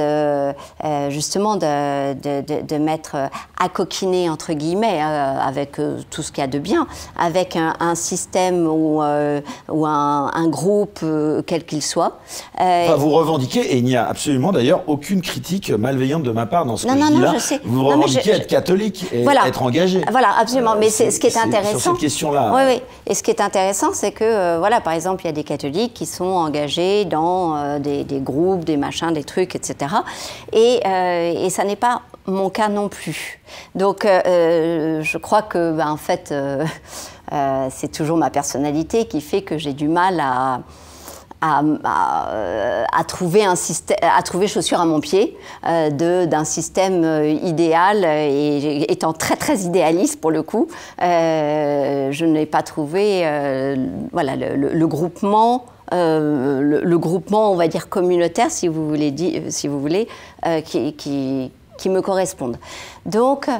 justement de m'être accoquinée entre guillemets avec tout ce qu'il y a de bien, avec un système ou un groupe quel qu'il soit. Enfin, vous revendiquez, et il n'y a absolument d'ailleurs aucune critique malveillante de ma part dans ce que je dis là. Je sais. Vous revendiquez être catholique et être engagé. Voilà, absolument. Mais ce qui est intéressant. Sur cette question-là. Oui, oui. Et ce qui est intéressant, c'est que, voilà, par exemple, il y a des catholiques qui sont engagés dans des groupes, des machins, des trucs, etc. Et ça n'est pas mon cas non plus. Donc, je crois que, en fait, c'est toujours ma personnalité qui fait que j'ai du mal à trouver un système, à trouver chaussure à mon pied d'un système idéal, et étant très très idéaliste pour le coup, je n'ai pas trouvé voilà, le groupement. Le groupement, on va dire communautaire, si vous voulez, qui me correspondent. Donc,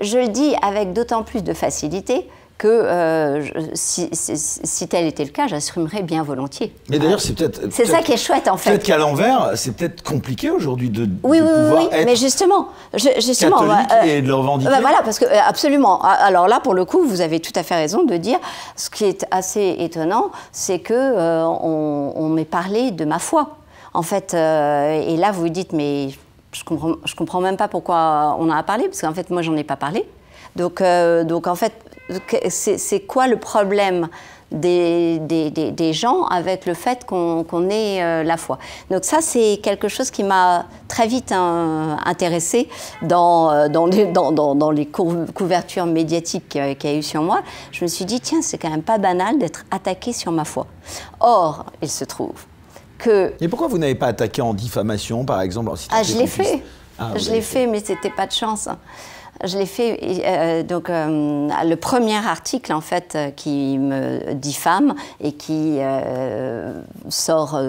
je le dis avec d'autant plus de facilité que si tel était le cas, j'assumerais bien volontiers. Mais d'ailleurs, c'est peut-être... C'est ça qui est chouette, en fait. Peut-être qu'à l'envers, c'est peut-être compliqué aujourd'hui de pouvoir être mais justement catholique et de le revendiquer. Voilà, parce que, absolument. Alors là, pour le coup, vous avez tout à fait raison de dire, ce qui est assez étonnant, c'est que on m'ait parlé de ma foi. En fait, et là, vous vous dites, mais je comprends même pas pourquoi on en a parlé, parce qu'en fait, moi, j'en ai pas parlé. Donc en fait, c'est quoi le problème des gens avec le fait qu'on ait la foi? Donc ça, c'est quelque chose qui m'a très vite intéressée dans les couvertures médiatiques qu'il y a eu sur moi. Je me suis dit, tiens, c'est quand même pas banal d'être attaquée sur ma foi. Or, il se trouve que... Et pourquoi vous n'avez pas attaqué en diffamation, par exemple? Je l'ai fait. Je l'ai fait, mais c'était pas de chance. Je l'ai fait, le premier article en fait qui me diffame et qui sort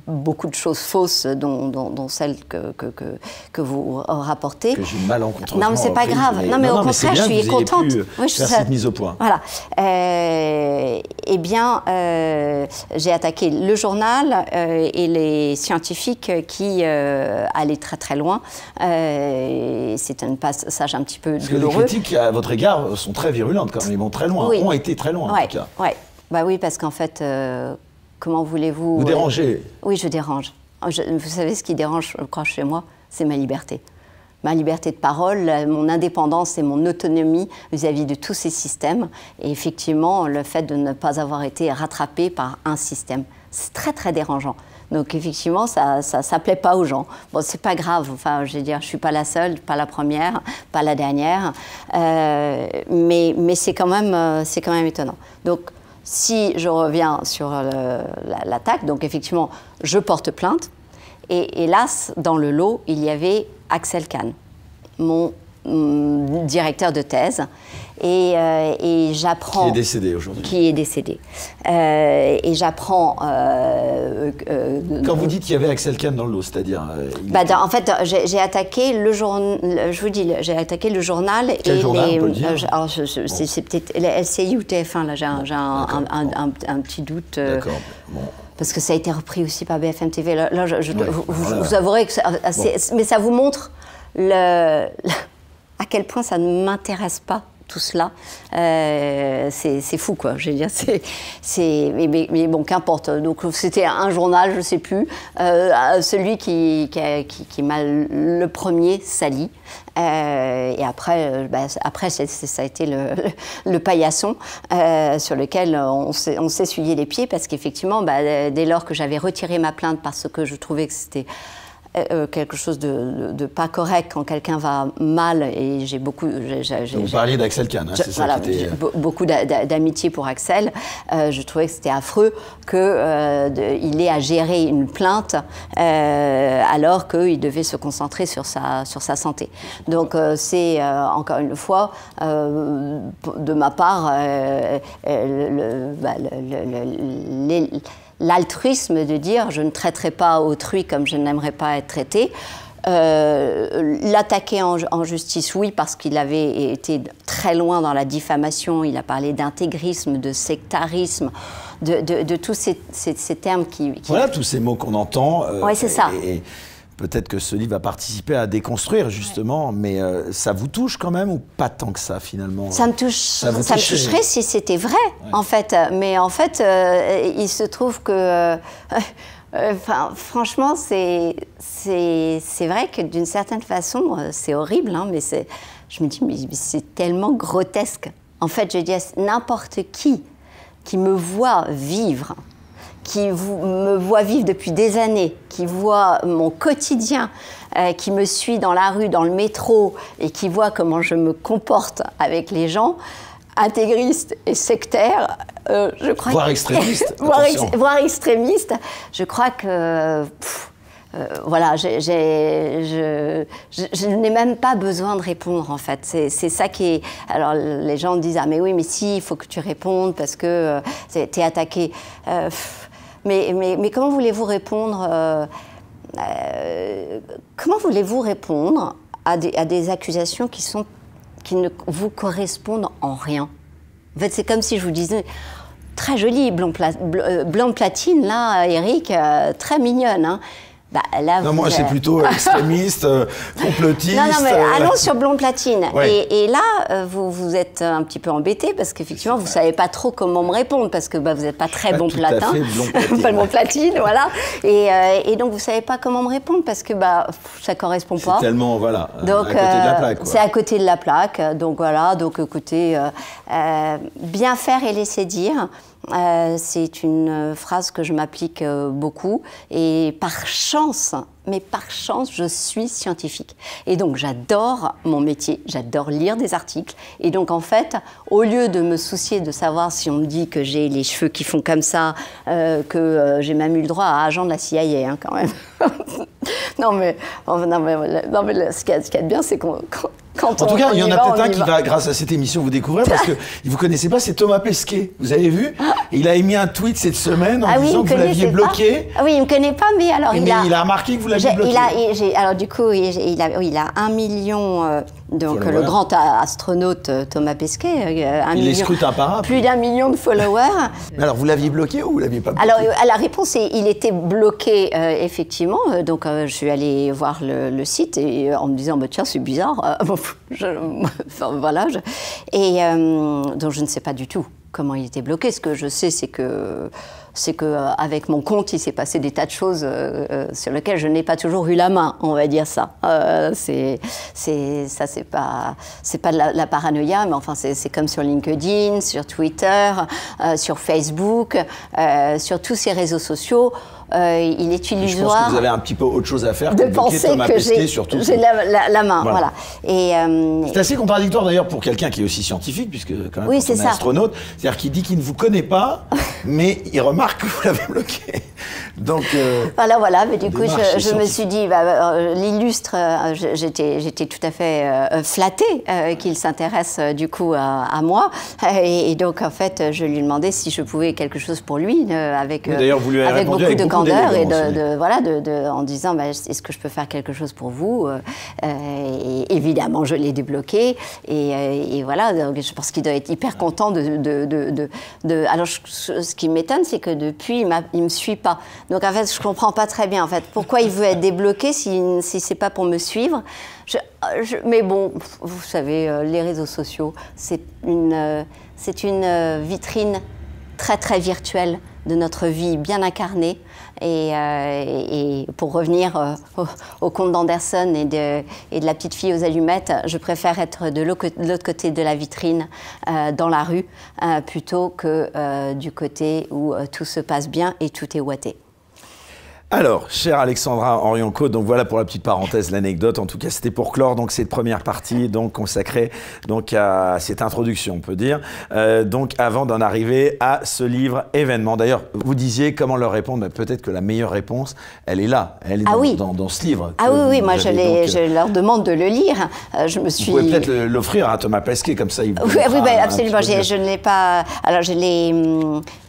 beaucoup de choses fausses, dont celle que vous rapportez. Que j'ai malencontreusement. Non, mais c'est pas grave. Non, mais au contraire, je suis contente. Oui, faire cette mise au point. Voilà. Eh bien, j'ai attaqué le journal et les scientifiques qui allaient très très loin. C'est un passage un petit peu douloureux. Parce que les critiques à votre égard sont très virulentes quand même. Ils vont très loin, ont été très loin en tout cas. Oui, bah oui, parce qu'en fait, comment voulez-vous... Vous dérangez. Oui, je dérange. Vous savez, ce qui dérange, je crois, chez moi, c'est ma liberté. Ma liberté de parole, mon indépendance et mon autonomie vis-à-vis de tous ces systèmes. Et effectivement, le fait de ne pas avoir été rattrapé par un système. C'est très, très dérangeant. Donc effectivement, ça plaît pas aux gens. Bon, c'est pas grave. Enfin, je veux dire, je suis pas la seule, pas la première, pas la dernière. Mais c'est quand même étonnant. Donc, si je reviens sur l'attaque, donc effectivement, je porte plainte. Et hélas, dans le lot, il y avait Axel Kahn, mon directeur de thèse, et j'apprends... Qui est décédé aujourd'hui. Qui est décédé. Et j'apprends... Quand vous dites qu'il y avait Axel Kahn dans le lot, c'est-à-dire... en fait, j'ai attaqué le journal... Je vous dis, j'ai attaqué le journal... Quel journal, on peut le dire c'est peut-être LCI ou TF1, là, j'ai un petit doute. D'accord, bon. Parce que ça a été repris aussi par BFM TV. Là, vous avouerez que... Mais ça vous montre à quel point ça ne m'intéresse pas, tout cela. C'est fou, quoi. Je veux dire, mais bon, qu'importe. Donc, c'était un journal, je ne sais plus, celui qui m'a le premier sali. Et après, ça a été le paillasson sur lequel on s'est essuyé les pieds, parce qu'effectivement, dès lors que j'avais retiré ma plainte parce que je trouvais que c'était quelque chose de pas correct quand quelqu'un va mal, et j'ai beaucoup... Vous parliez d'Axel Kahn, c'est ça qui était... Beaucoup d'amitié pour Axel. Je trouvais que c'était affreux qu'il ait à gérer une plainte alors qu'il devait se concentrer sur sa santé. Donc c'est, encore une fois, de ma part, l'altruisme de dire je ne traiterai pas autrui comme je n'aimerais pas être traité. L'attaquer en justice, oui, parce qu'il avait été très loin dans la diffamation. Il a parlé d'intégrisme, de sectarisme, de tous ces termes qui... Voilà, tous ces mots qu'on entend. Oui, c'est ça. Et peut-être que ce livre va participer à déconstruire, justement, mais ça vous touche quand même, ou pas tant que ça, finalement? Ça me toucherait si c'était vrai, en fait. Mais en fait, il se trouve que... franchement, c'est vrai que d'une certaine façon, c'est horrible, hein, mais je me dis, mais c'est tellement grotesque. En fait, je dis à n'importe qui me voit vivre, qui me voit vivre depuis des années, qui voit mon quotidien, qui me suit dans la rue, dans le métro, et qui voit comment je me comporte avec les gens, intégriste et sectaire, je crois... Voire extrémiste. voire extrémiste. Je crois que... voilà, je n'ai même pas besoin de répondre, en fait. C'est ça qui est... Alors, les gens disent « Ah, mais oui, mais si, il faut que tu répondes parce que t'es attaqué. » Mais comment voulez-vous répondre comment voulez-vous répondre à des accusations qui ne vous correspondent en rien? En fait, c'est comme si je vous disais, très jolie, blonde platine, là, Eric, très mignonne, hein. Là, non, moi, c'est plutôt extrémiste, complotiste. Non, mais allons sur blonde platine. Ouais. Et là, vous êtes un petit peu embêté parce qu'effectivement, vous ne savez pas trop comment me répondre parce que vous n'êtes pas très bon platin. Pas blonde platine, voilà. Et donc, vous ne savez pas comment me répondre parce que ça ne correspond pas. C'est tellement, voilà, donc, à côté de la plaque. C'est à côté de la plaque. Donc, voilà. Donc, écoutez, bien faire et laisser dire. C'est une phrase que je m'applique beaucoup, et par chance, je suis scientifique. Et donc j'adore mon métier, j'adore lire des articles. Et donc en fait, au lieu de me soucier de savoir si on me dit que j'ai les cheveux qui font comme ça, que j'ai même eu le droit à agent de la CIA, hein, quand même. non mais ce qu'il y a de bien, c'est qu'on... En tout cas, il y en a peut-être un qui va, grâce à cette émission, vous découvrir, parce que vous ne connaissez pas, c'est Thomas Pesquet. Vous avez vu? Il a émis un tweet cette semaine en disant que vous l'aviez bloqué. Ah oui, il ne me connaît pas, mais alors il a remarqué que vous l'aviez bloqué. Alors du coup, il a 1 million, donc le grand astronaute Thomas Pesquet, il est scrutin par plus d'1 million de followers. Mais alors, vous l'aviez bloqué ou vous ne l'aviez pas bloqué? Alors, la réponse est, il était bloqué, effectivement. Donc, je suis allée voir le site et, en me disant, bah, tiens, c'est bizarre. Enfin, voilà. Et donc, je ne sais pas du tout comment il était bloqué. Ce que je sais, c'est que avec mon compte, il s'est passé des tas de choses sur lesquelles je n'ai pas toujours eu la main, on va dire ça. C'est pas de la paranoïa, mais enfin c'est comme sur LinkedIn, sur Twitter, sur Facebook, sur tous ces réseaux sociaux. Il est illusoire. Je pense que vous avez un petit peu autre chose à faire de que penser Thomas Pesquet, surtout. J'ai la main, voilà. C'est assez contradictoire d'ailleurs pour quelqu'un qui est aussi scientifique, puisque quand même quand on est astronaute, c'est-à-dire qu'il dit qu'il ne vous connaît pas, mais il remarque que vous l'avez bloqué. Donc voilà. Mais du coup, je me suis dit, l'illustre, j'étais tout à fait flattée qu'il s'intéresse du coup à moi, et donc en fait, je lui demandais si je pouvais quelque chose pour lui, avec beaucoup de candeur et en disant est-ce que je peux faire quelque chose pour vous, et évidemment je l'ai débloqué et voilà, donc je pense qu'il doit être hyper content alors ce qui m'étonne, c'est que depuis il me suit pas, donc en fait je comprends pas très bien en fait pourquoi il veut être débloqué si c'est pas pour me suivre. Mais bon, vous savez, les réseaux sociaux, c'est une vitrine très très virtuelle de notre vie bien incarnée. Et pour revenir au conte d'Anderson et de la petite fille aux allumettes, je préfère être de l'autre côté de la vitrine, dans la rue, plutôt que du côté où tout se passe bien et tout est ouaté. Alors, chère Alexandra Henrion-Côte, donc voilà pour la petite parenthèse, l'anecdote. En tout cas, c'était pour clore donc cette première partie donc consacrée donc à cette introduction, on peut dire. Donc, avant d'en arriver à ce livre événement. D'ailleurs, vous disiez comment leur répondre. Mais peut-être que la meilleure réponse, elle est là. Elle est dans ce livre. Ah oui, moi je leur demande de le lire. Vous pouvez peut-être l'offrir à Thomas Pesquet, comme ça il vous Oui, absolument. Je ne l'ai pas. Alors,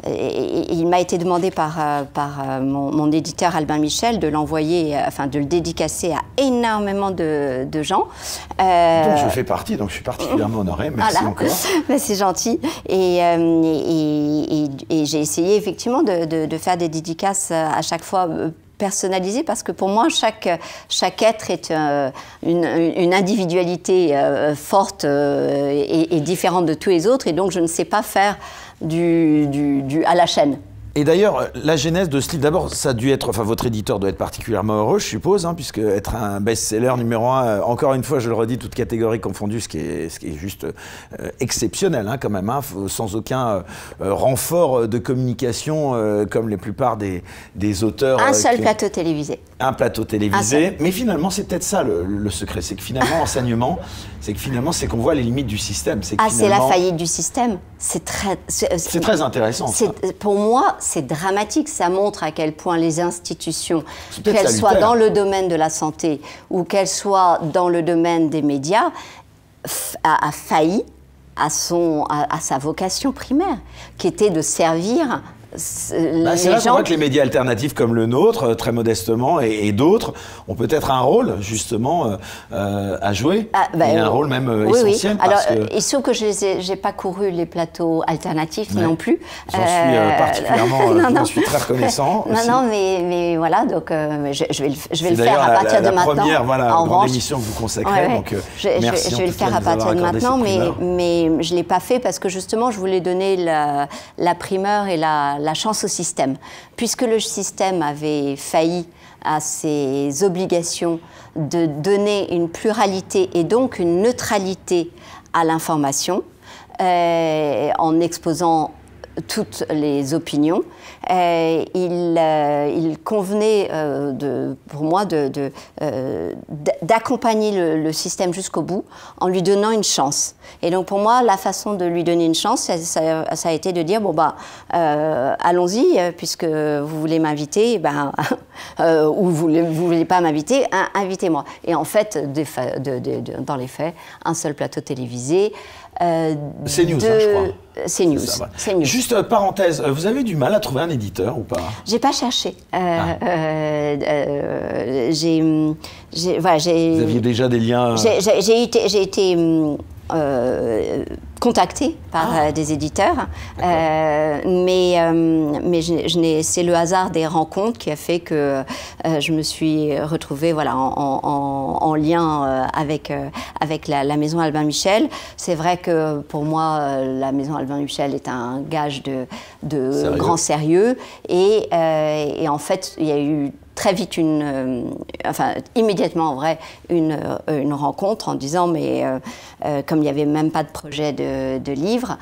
il m'a été demandé par mon éditeur Albin Michel de l'envoyer, de le dédicacer à énormément de gens. Donc je fais partie, donc je suis particulièrement honorée. Merci encore. C'est gentil. Et j'ai essayé effectivement de faire des dédicaces à chaque fois personnalisées, parce que pour moi, chaque être est une individualité forte et différente de tous les autres, et donc je ne sais pas faire du à la chaîne. Et d'ailleurs, la genèse de ce livre, d'abord, ça a dû être, votre éditeur doit être particulièrement heureux, je suppose, puisque être un best-seller numéro 1, encore une fois, je le redis, toute catégorie confondue, ce qui est juste exceptionnel, quand même, sans aucun renfort de communication, comme la plupart des auteurs. Un seul plateau télévisé. Un plateau télévisé, mais finalement, c'est peut-être ça le secret, c'est que finalement, l'enseignement, c'est qu'on voit les limites du système. C'est la faillite du système. C'est très intéressant. Pour moi, c'est dramatique. Ça montre à quel point les institutions, qu'elles soient dans le domaine de la santé ou qu'elles soient dans le domaine des médias, a failli à sa vocation primaire, qui était de servir c'est là qu'on voit que les médias alternatifs comme le nôtre, très modestement, et d'autres, ont peut-être un rôle, justement, à jouer. Et un rôle même essentiel. Oui. Alors, il se trouve que je n'ai pas couru les plateaux alternatifs non plus. J'en suis particulièrement, j'en suis très reconnaissant. Mais voilà, donc je vais le faire à partir de maintenant. C'est d'ailleurs la première grande émission que vous consacrez, donc merci. Je vais le faire à partir de maintenant, mais je ne l'ai pas fait parce que justement, je voulais donner la primeur et la chance au système. Puisque le système avait failli à ses obligations de donner une pluralité et donc une neutralité à l'information, en exposant toutes les opinions, il convenait pour moi d'accompagner le système jusqu'au bout en lui donnant une chance. Et donc pour moi, la façon de lui donner une chance, ça a été de dire, bon bah, allons-y, puisque vous voulez m'inviter, ben, ou vous voulez pas m'inviter, invitez-moi. Et en fait, dans les faits, un seul plateau télévisé. C'est News, je crois. C'est News. News. Juste parenthèse, vous avez du mal à trouver un éditeur ou pas? J'ai pas cherché. Vous aviez déjà des liens? J'ai été contactée par des éditeurs, mais c'est le hasard des rencontres qui a fait que je me suis retrouvée voilà, en lien avec la Maison Albin Michel. C'est vrai que pour moi, la Maison Albin Michel est un gage de grand sérieux et en fait, il y a eu très vite immédiatement en vrai, une rencontre en disant, mais comme il n'y avait même pas de projet de livre,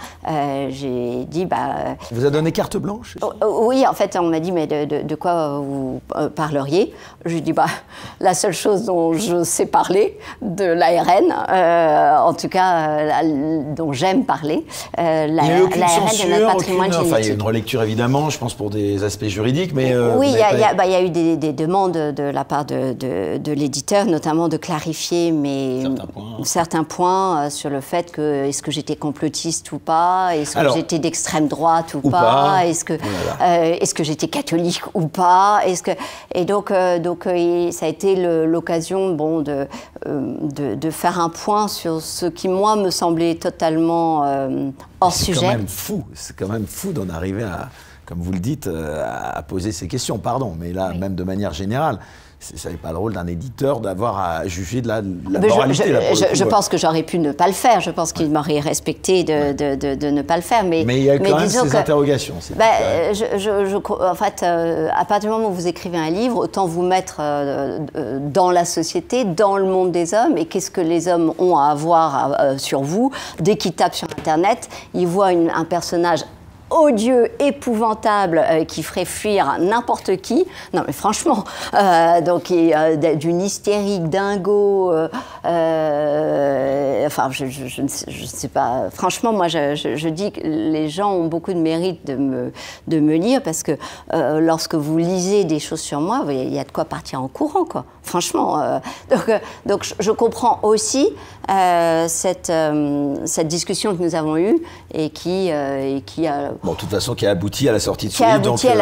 j'ai dit, bah... Vous a donné carte blanche? Oui, en fait, on m'a dit, mais de quoi vous parleriez? Je dis, bah, la seule chose dont je sais parler, de l'ARN, en tout cas, dont j'aime parler, l'ARN de notre patrimoine génétique. Il y a une relecture, évidemment, je pense, pour des aspects juridiques, mais... oui, il y a eu des demandes de la part de l'éditeur, notamment de clarifier certains points sur le fait que est-ce que j'étais complotiste ou pas, est-ce que j'étais d'extrême droite ou pas, est-ce que j'étais catholique ou pas, et donc ça a été l'occasion de faire un point sur ce qui moi me semblait totalement hors sujet. C'est quand même fou d'en arriver à, comme vous le dites, à poser ces questions, pardon, mais là, même de manière générale, ça n'est pas le rôle d'un éditeur d'avoir à juger de la moralité. Je pense que j'aurais pu ne pas le faire, je pense qu'il m'aurait respecté de ne pas le faire. Mais il y a quand même ces interrogations. En fait, à partir du moment où vous écrivez un livre, autant vous mettre dans la société, dans le monde des hommes, et qu'est-ce que les hommes ont à avoir sur vous. Dès qu'ils tapent sur Internet, ils voient un personnage odieux, épouvantable, qui ferait fuir n'importe qui. Non, mais franchement, donc d'une hystérique dingo. Enfin, je ne sais pas. Franchement, moi, je dis que les gens ont beaucoup de mérite de me lire parce que lorsque vous lisez des choses sur moi, il y a de quoi partir en courant, quoi. Franchement. Donc, je comprends aussi cette discussion que nous avons eue et qui a... Bon, de toute façon, qui a abouti à la sortie de ce livre. Donc, à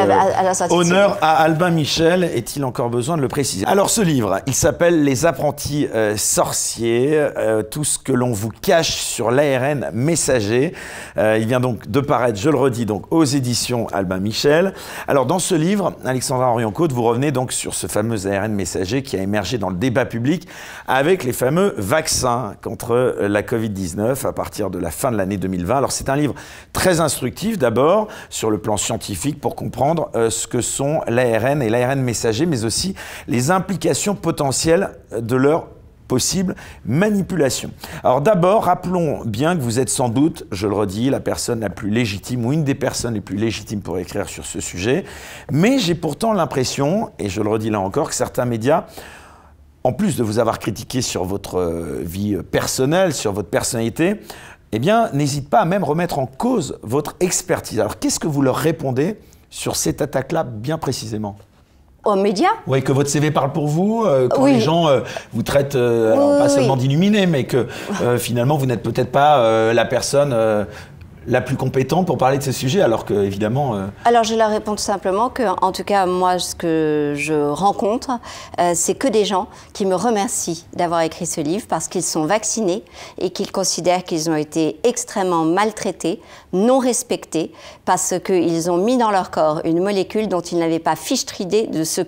la sortie honneur à Albin Michel, est-il encore besoin de le préciser? Alors, ce livre, il s'appelle Les apprentis sorciers, tout ce que l'on vous cache sur l'ARN messager. Il vient donc de paraître, je le redis, donc aux éditions Albin Michel. Alors, dans ce livre, Alexandra Henrion-Côte, vous revenez donc sur ce fameux ARN messager qui a émergé dans le débat public avec les fameux vaccins contre la Covid-19 à partir de la fin de l'année 2020. Alors, c'est un livre très instructif, d'abord, sur le plan scientifique, pour comprendre ce que sont l'ARN et l'ARN messager, mais aussi les implications potentielles de leur possible manipulation. Alors d'abord, rappelons bien que vous êtes sans doute, je le redis, la personne la plus légitime ou une des personnes les plus légitimes pour écrire sur ce sujet, mais j'ai pourtant l'impression, et je le redis là encore, que certains médias, en plus de vous avoir critiqué sur votre vie personnelle, sur votre personnalité, eh bien, n'hésite pas à même remettre en cause votre expertise. Alors, qu'est-ce que vous leur répondez sur cette attaque-là, bien précisément? Aux médias? Oui, que votre CV parle pour vous, quand les gens vous traitent, pas seulement d'illuminés, mais que finalement, vous n'êtes peut-être pas la personne la plus compétente pour parler de ces sujets, alors que, évidemment... Alors, je leur réponds tout simplement que, en tout cas, moi, ce que je rencontre, c'est que des gens qui me remercient d'avoir écrit ce livre parce qu'ils sont vaccinés et qu'ils considèrent qu'ils ont été extrêmement maltraités, non respectés, parce qu'ils ont mis dans leur corps une molécule dont ils n'avaient pas fichtre idée de ce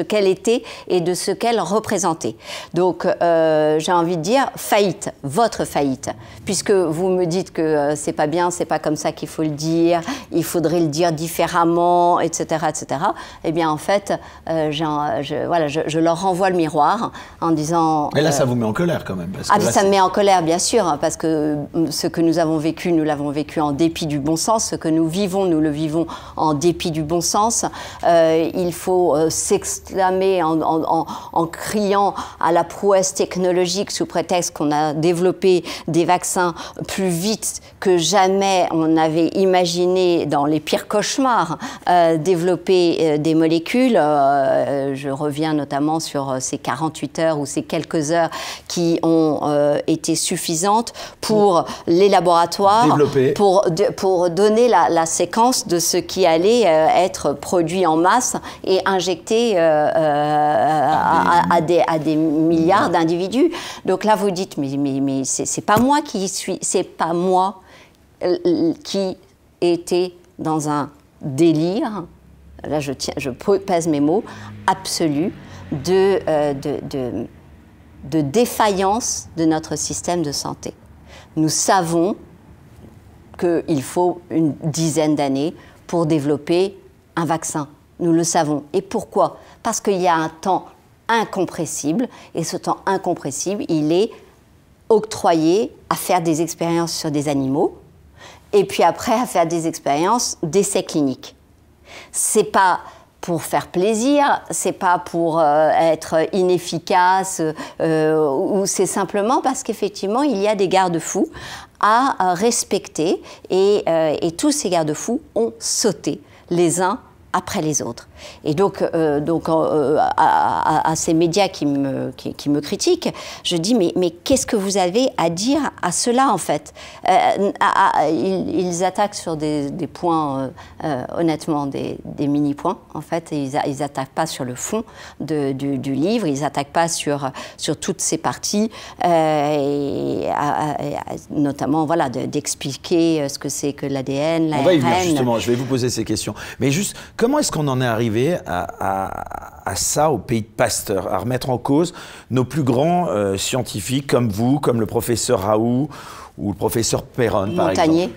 qu'elle était et de ce qu'elle représentait. Donc, j'ai envie de dire faillite, votre faillite, puisque vous me dites que c'est c'est pas bien, c'est pas comme ça qu'il faut le dire, il faudrait le dire différemment, etc., etc. Eh bien, en fait, je leur renvoie le miroir en disant... Et là, ça vous met en colère quand même. Parce que ça me met en colère, bien sûr, hein, parce que ce que nous avons vécu, nous l'avons vécu en dépit du bon sens. Ce que nous vivons, nous le vivons en dépit du bon sens. Il faut s'exclamer en criant à la prouesse technologique sous prétexte qu'on a développé des vaccins plus vite que jamais on avait imaginé dans les pires cauchemars développer des molécules. Je reviens notamment sur ces 48 heures ou ces quelques heures qui ont été suffisantes pour les laboratoires, pour donner la séquence de ce qui allait être produit en masse et injecté à des milliards d'individus. Donc là, vous dites, mais c'est pas moi qui suis, c'est pas moi qui était dans un délire, là je pèse mes mots, absolu de défaillance de notre système de santé. Nous savons qu'il faut une dizaine d'années pour développer un vaccin. Nous le savons. Et pourquoi? Parce qu'il y a un temps incompressible, et ce temps incompressible, il est octroyé à faire des expériences sur des animaux, et puis après à faire des expériences d'essais cliniques. C'est pas pour faire plaisir, c'est pas pour être inefficace, ou c'est simplement parce qu'effectivement il y a des garde-fous à respecter, et tous ces garde-fous ont sauté les uns après les autres. Et donc à ces médias qui me critiquent, je dis mais qu'est-ce que vous avez à dire à cela en fait? Ils attaquent sur des points, honnêtement, des mini-points en fait, et ils attaquent pas sur le fond du livre, ils attaquent pas sur toutes ces parties, notamment voilà, d'expliquer ce que c'est que l'ADN, l'ARN. On va y venir justement, je vais vous poser ces questions. Mais juste, comment est-ce qu'on en est arrivé à ça au pays de Pasteur, à remettre en cause nos plus grands scientifiques comme vous, comme le professeur Raoult ou le professeur Perron, par exemple?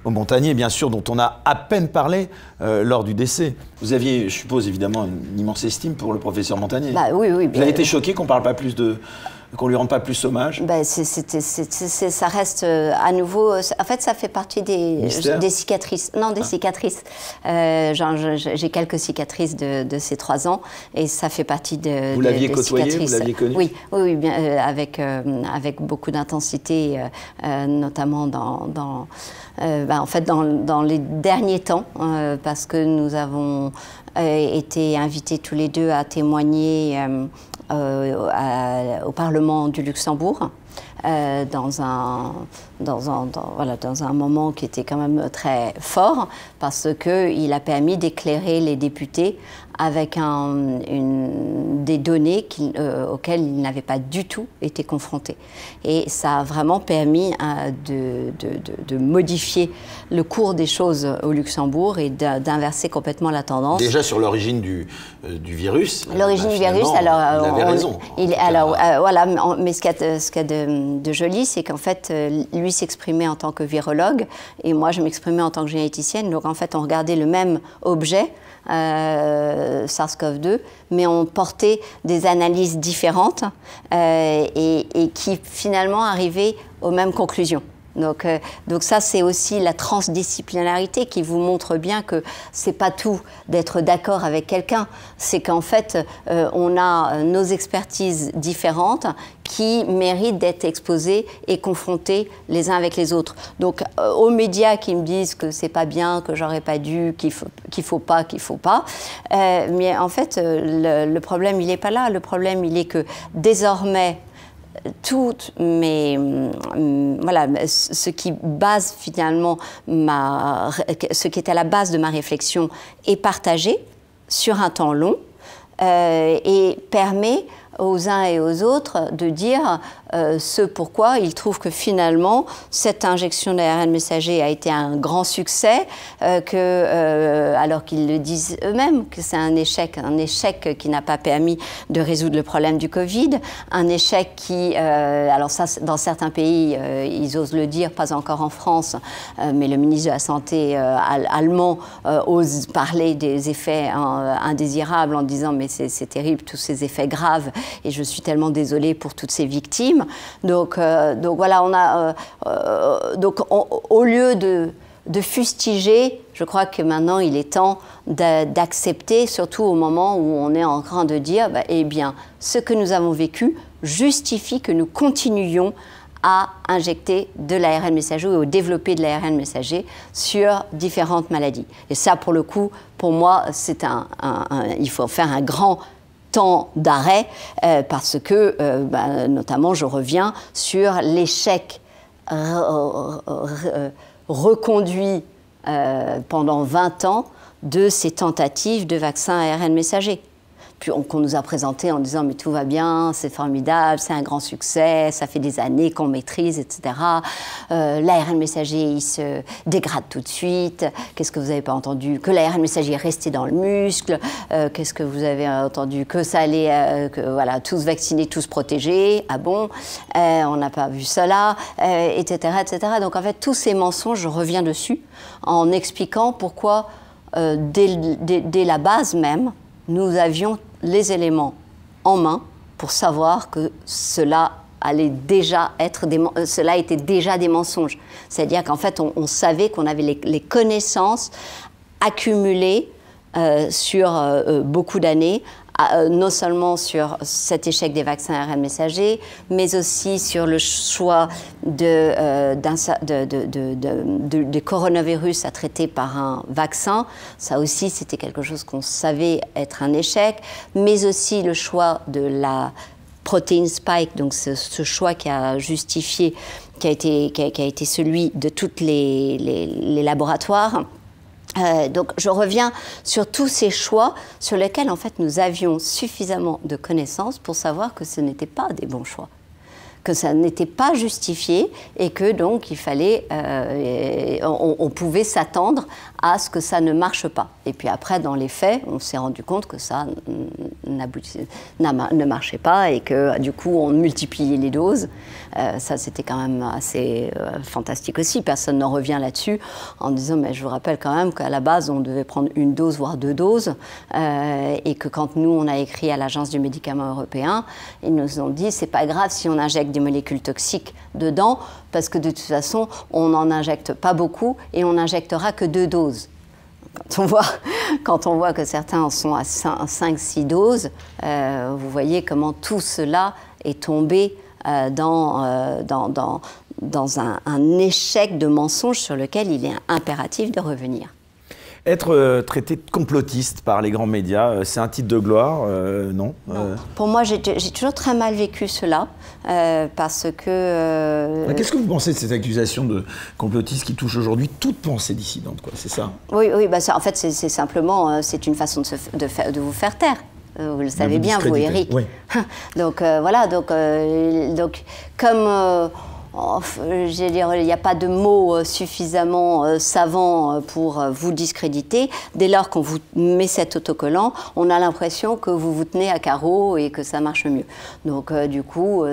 Montagnier, bien sûr, dont on a à peine parlé lors du décès. Vous aviez, je suppose, évidemment, une immense estime pour le professeur Montagnier. Bah, oui. Vous avez été choqué qu'on parle pas plus qu'on lui rende pas plus hommage? Ça reste à nouveau... En fait, ça fait partie des cicatrices. Non, des cicatrices. J'ai quelques cicatrices de ces 3 ans, et ça fait partie de... Vous l'aviez côtoyé, vous l'aviez connu? Oui, bien, avec beaucoup d'intensité, notamment en fait, dans les derniers temps, parce que nous avons été invités tous les deux à témoigner au Parlement du Luxembourg, dans un moment qui était quand même très fort, parce qu'il a permis d'éclairer les députés avec des données auxquelles ils n'avaient pas du tout été confrontés. Et ça a vraiment permis de modifier le cours des choses au Luxembourg et d'inverser complètement la tendance. Déjà sur l'origine du virus. L'origine du virus, alors... Il avait raison. Voilà, mais ce qu'il y a de joli, c'est qu'en fait, lui s'exprimait en tant que virologue et moi, je m'exprimais en tant que généticienne. Donc, en fait, on regardait le même objet, SARS-CoV-2, mais on portait des analyses différentes et qui, finalement, arrivaient aux mêmes conclusions. Donc ça, c'est aussi la transdisciplinarité qui vous montre bien que c'est pas tout d'être d'accord avec quelqu'un. C'est qu'en fait, on a nos expertises différentes qui méritent d'être exposées et confrontées les uns avec les autres. Donc, aux médias qui me disent que c'est pas bien, que j'aurais pas dû, qu'il faut pas, mais en fait, le problème, il est pas là. Le problème, il est que désormais, ce qui base finalement ce qui est à la base de ma réflexion est partagé sur un temps long et permet aux uns et aux autres de dire ce pourquoi ils trouvent que finalement cette injection d'ARN messager a été un grand succès, alors qu'ils le disent eux-mêmes, que c'est un échec qui n'a pas permis de résoudre le problème du Covid, un échec qui, alors ça dans certains pays, ils osent le dire, pas encore en France, mais le ministre de la Santé allemand ose parler des effets indésirables en disant mais c'est terrible, tous ces effets graves, et je suis tellement désolée pour toutes ces victimes. Donc voilà, on a au lieu de fustiger, je crois que maintenant il est temps d'accepter, surtout au moment où on est en train de dire eh bien, ce que nous avons vécu justifie que nous continuions à injecter de l'ARN messager ou à développer de l'ARN messager sur différentes maladies. Et ça, pour le coup, pour moi, c'est il faut faire un grand temps d'arrêt parce que, notamment, je reviens sur l'échec reconduit pendant 20 ans de ces tentatives de vaccins ARN messager. Puis qu'on nous a présenté en disant mais tout va bien, c'est formidable, c'est un grand succès, ça fait des années qu'on maîtrise, etc. L'ARN messager, il se dégrade tout de suite. Qu'est-ce que vous n'avez pas entendu? Que l'ARN messager est resté dans le muscle. Qu'est-ce que vous avez entendu? Que ça allait, voilà, tous vaccinés, tous protégés. Ah bon? On n'a pas vu cela, etc., etc. Donc en fait, tous ces mensonges, je reviens dessus en expliquant pourquoi, dès la base même, nous avions les éléments en main pour savoir que cela allait déjà être cela était déjà des mensonges. C'est-à-dire qu'en fait, on savait qu'on avait les connaissances accumulées sur beaucoup d'années, non seulement sur cet échec des vaccins ARN messagers, mais aussi sur le choix de coronavirus à traiter par un vaccin. Ça aussi, c'était quelque chose qu'on savait être un échec, mais aussi le choix de la protéine spike, donc ce choix qui a justifié, qui a été celui de tous les laboratoires. Donc je reviens sur tous ces choix sur lesquels en fait nous avions suffisamment de connaissances pour savoir que ce n'étaient pas des bons choix, que ça n'était pas justifié et que donc il fallait, on pouvait s'attendre à ce que ça ne marche pas. Et puis après, dans les faits, on s'est rendu compte que ça ne marchait pas et que du coup, on multipliait les doses. Ça, c'était quand même assez fantastique aussi. Personne n'en revient là-dessus en disant, mais je vous rappelle quand même qu'à la base, on devait prendre une dose, voire 2 doses. Et que quand nous, on a écrit à l'Agence du médicament européen, ils nous ont dit, c'est pas grave si on injecte des molécules toxiques dedans, parce que de toute façon, on n'en injecte pas beaucoup et on n'injectera que 2 doses. Quand on voit que certains en sont à 5-6 doses, vous voyez comment tout cela est tombé dans un échec de mensonge sur lequel il est impératif de revenir. Être traité de complotiste par les grands médias, c'est un titre de gloire, non, non. Pour moi, j'ai toujours très mal vécu cela, parce que... Qu'est-ce que vous pensez de cette accusation de complotiste qui touche aujourd'hui toute pensée dissidente, quoi, c'est ça? Oui, ça, en fait, c'est simplement, c'est une façon de vous faire taire. Vous le savez bien, vous, Eric. Oui. Donc, voilà, donc comme... je veux dire, il n'y a pas de mots suffisamment savants pour vous discréditer. Dès lors qu'on vous met cet autocollant, on a l'impression que vous vous tenez à carreau et que ça marche mieux. Donc, du coup,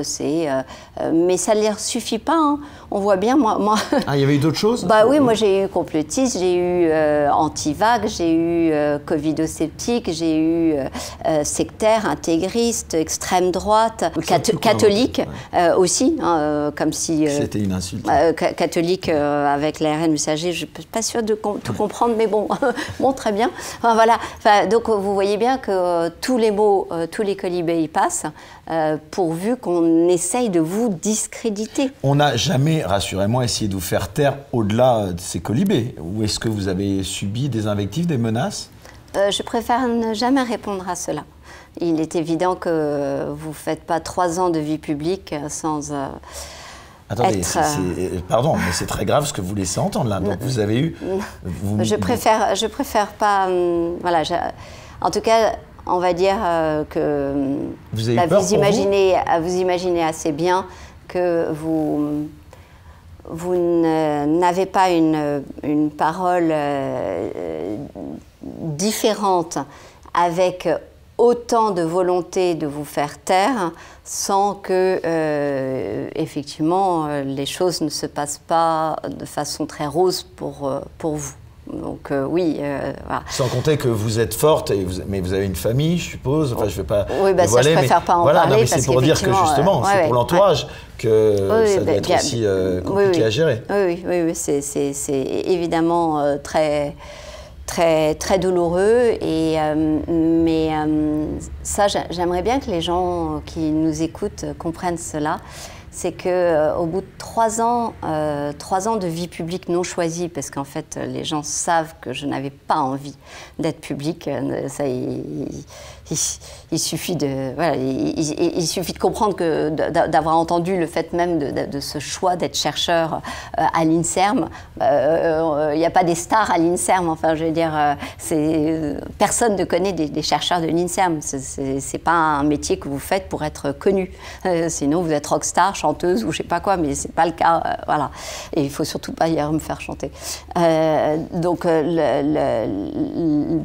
mais ça ne leur suffit pas. Hein. On voit bien, moi... Ah, il y avait eu d'autres choses? Bah oui, moi j'ai eu complotiste, j'ai eu anti-vague, j'ai eu covidosceptique, j'ai eu sectaire, intégriste, extrême droite, catholique aussi, hein, comme si... C'était une insulte. Catholique avec l'ARN messager, je ne suis pas sûre de tout comprendre, mais bon, bon, très bien. Enfin, voilà. Enfin, donc vous voyez bien que tous les mots, tous les colibés y passent, pourvu qu'on essaye de vous discréditer. On n'a jamais, rassurez-moi, essayé de vous faire taire au-delà de ces colibés. Ou est-ce que vous avez subi des invectives, des menaces? Je préfère ne jamais répondre à cela. Il est évident que vous ne faites pas 3 ans de vie publique sans... Attendez, pardon, mais c'est très grave ce que vous laissez entendre là. Donc vous avez eu... Je préfère pas... voilà, en tout cas, on va dire que... Vous avez peur vous imaginez assez bien que vous n'avez pas une parole différente, avec autant de volonté de vous faire taire, sans que, effectivement, les choses ne se passent pas de façon très rose pour vous. Donc oui, voilà. Sans compter que vous êtes forte, mais vous avez une famille, je suppose. Enfin, je vais pas. Oui, bah ça, je préfère pas en voilà, parler. Non, mais c'est pour dire que justement, c'est pour l'entourage que ça doit être aussi compliqué à gérer. Oui, c'est évidemment très douloureux. Mais ça, j'aimerais bien que les gens qui nous écoutent comprennent cela. C'est qu'au bout de 3 ans de vie publique non choisie, parce qu'en fait, les gens savent que je n'avais pas envie d'être publique, ça, il suffit de comprendre que d'avoir entendu le fait même de ce choix d'être chercheur à l'INSERM. Il n'y a pas des stars à l'INSERM, enfin, je veux dire, personne ne connaît des chercheurs de l'INSERM. C'est pas un métier que vous faites pour être connu. Sinon, vous êtes rockstar, chanteuse ou je sais pas quoi, mais c'est pas le cas. Voilà. Et il faut surtout pas hier me faire chanter. Donc,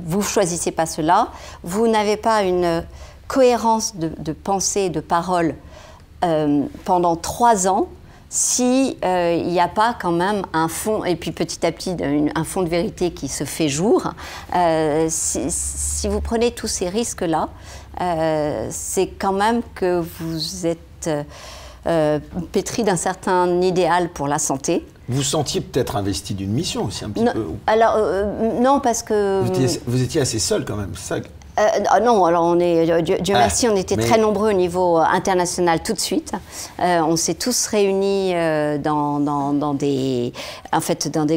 vous choisissez pas cela. Vous n'avez pas une cohérence de pensée et de parole pendant 3 ans si il n'y a pas quand même un fond, et puis petit à petit un fond de vérité qui se fait jour. Si vous prenez tous ces risques-là, c'est quand même que vous êtes pétri d'un certain idéal pour la santé. Vous sentiez peut-être investi d'une mission aussi un petit peu. Alors non, parce que vous étiez assez seul quand même, c'est ça. Non, alors Dieu merci, on était très nombreux au niveau international tout de suite. On s'est tous réunis dans des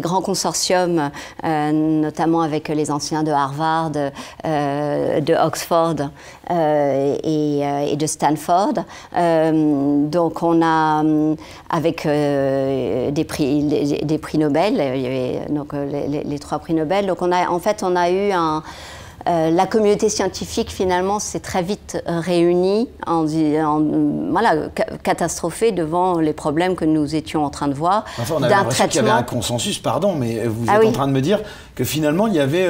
grands consortiums, notamment avec les anciens de Harvard, de Oxford et de Stanford. Donc on a, avec des prix Nobel, il y avait donc les 3 prix Nobel. Donc on a eu la communauté scientifique, finalement, s'est très vite réunie, catastrophée devant les problèmes que nous étions en train de voir. Enfin, on avait l'impression qu'il y avait un consensus, pardon, mais vous êtes en train de me dire que finalement, il y avait...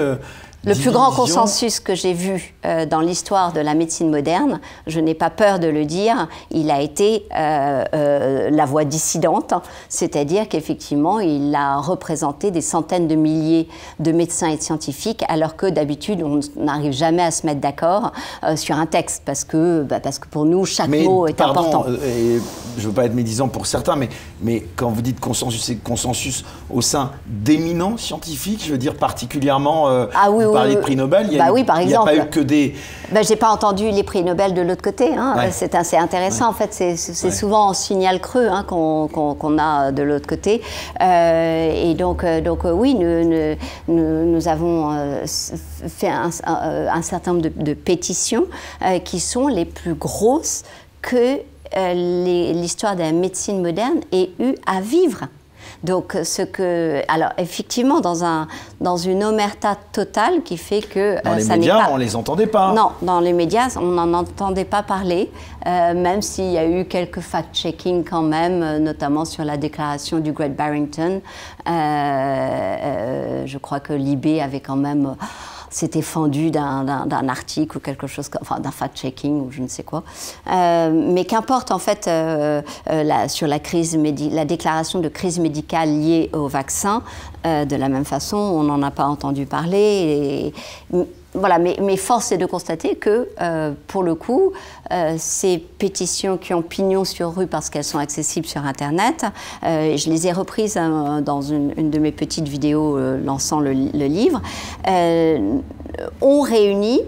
Le plus grand consensus que j'ai vu dans l'histoire de la médecine moderne, je n'ai pas peur de le dire, il a été la voix dissidente, c'est-à-dire qu'effectivement, il a représenté des centaines de milliers de médecins et de scientifiques, alors que d'habitude, on n'arrive jamais à se mettre d'accord sur un texte, parce que pour nous, chaque mot est important. Et je ne veux pas être médisant pour certains, mais quand vous dites consensus, c'est consensus au sein d'éminents scientifiques, je veux dire particulièrement... Vous parlez de prix Nobel, il n'y a pas eu que des... j'ai pas entendu les prix Nobel de l'autre côté, hein. C'est assez intéressant, en fait, c'est souvent en signal creux qu'on a de l'autre côté. Et donc oui, nous avons fait un certain nombre de pétitions qui sont les plus grosses que l'histoire de la médecine moderne ait eu à vivre. Donc, alors effectivement, dans une omerta totale qui fait que dans les médias, on les entendait pas. Non, dans les médias, on n'en entendait pas parler, même s'il y a eu quelques fact-checking quand même, notamment sur la déclaration du Great Barrington. Je crois que Libé avait quand même... s'était fendu d'un article ou quelque chose, enfin d'un fact-checking ou je ne sais quoi. Mais qu'importe, en fait, sur la déclaration de crise médicale liée au vaccin, de la même façon, on n'en a pas entendu parler. Voilà, mais force est de constater que, pour le coup, ces pétitions qui ont pignon sur rue parce qu'elles sont accessibles sur Internet, je les ai reprises dans une de mes petites vidéos lançant le livre, ont réuni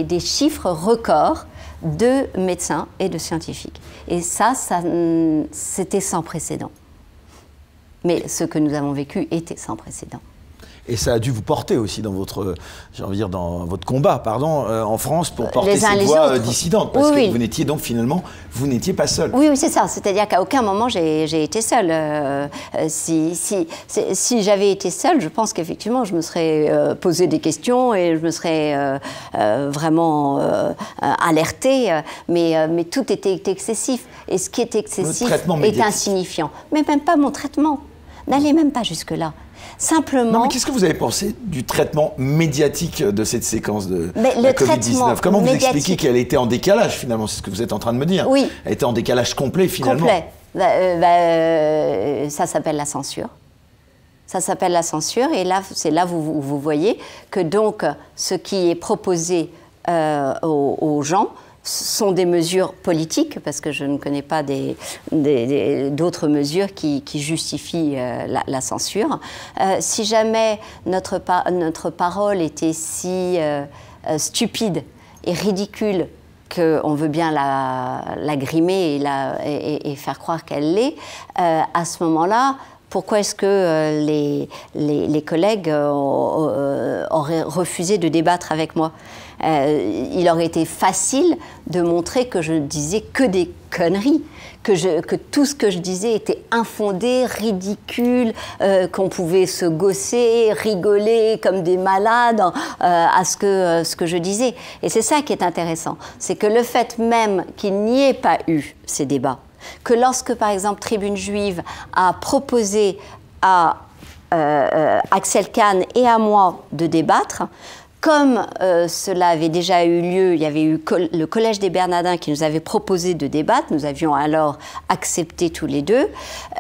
des chiffres records de médecins et de scientifiques. Et ça c'était sans précédent. Mais ce que nous avons vécu était sans précédent. Et ça a dû vous porter aussi dans votre, j'ai envie de dire, dans votre combat, pardon, en France, pour porter cette voix dissidente. Parce que vous n'étiez donc finalement, vous n'étiez pas seule. Oui, oui, c'est ça. C'est-à-dire qu'à aucun moment j'ai été seule. Si j'avais été seule, je pense qu'effectivement, je me serais posé des questions et je me serais vraiment alertée. Mais tout était excessif. Et ce qui est excessif est insignifiant. Mais même pas mon traitement. N'allez même pas jusque-là. Simplement... Non, mais qu'est-ce que vous avez pensé du traitement médiatique de cette séquence de la Covid-19 ? Comment vous expliquez qu'elle était en décalage, finalement? C'est ce que vous êtes en train de me dire. Oui. Elle était en décalage complet, finalement. Complet. Ça s'appelle la censure. Ça s'appelle la censure. Et là, c'est là où vous voyez que donc, ce qui est proposé aux gens sont des mesures politiques, parce que je ne connais pas d'autres mesures qui justifient la censure. Si jamais notre parole était si stupide et ridicule qu'on veut bien la grimer et faire croire qu'elle l'est, à ce moment-là, pourquoi est-ce que les collègues auraient refusé de débattre avec moi ? Il aurait été facile de montrer que je ne disais que des conneries, que tout ce que je disais était infondé, ridicule, qu'on pouvait se gausser, rigoler comme des malades à ce que je disais. Et c'est ça qui est intéressant, c'est que le fait même qu'il n'y ait pas eu ces débats, que lorsque, par exemple, Tribune Juive a proposé à Axel Kahn et à moi de débattre, comme cela avait déjà eu lieu, il y avait eu le Collège des Bernardins qui nous avait proposé de débattre, nous avions alors accepté tous les deux,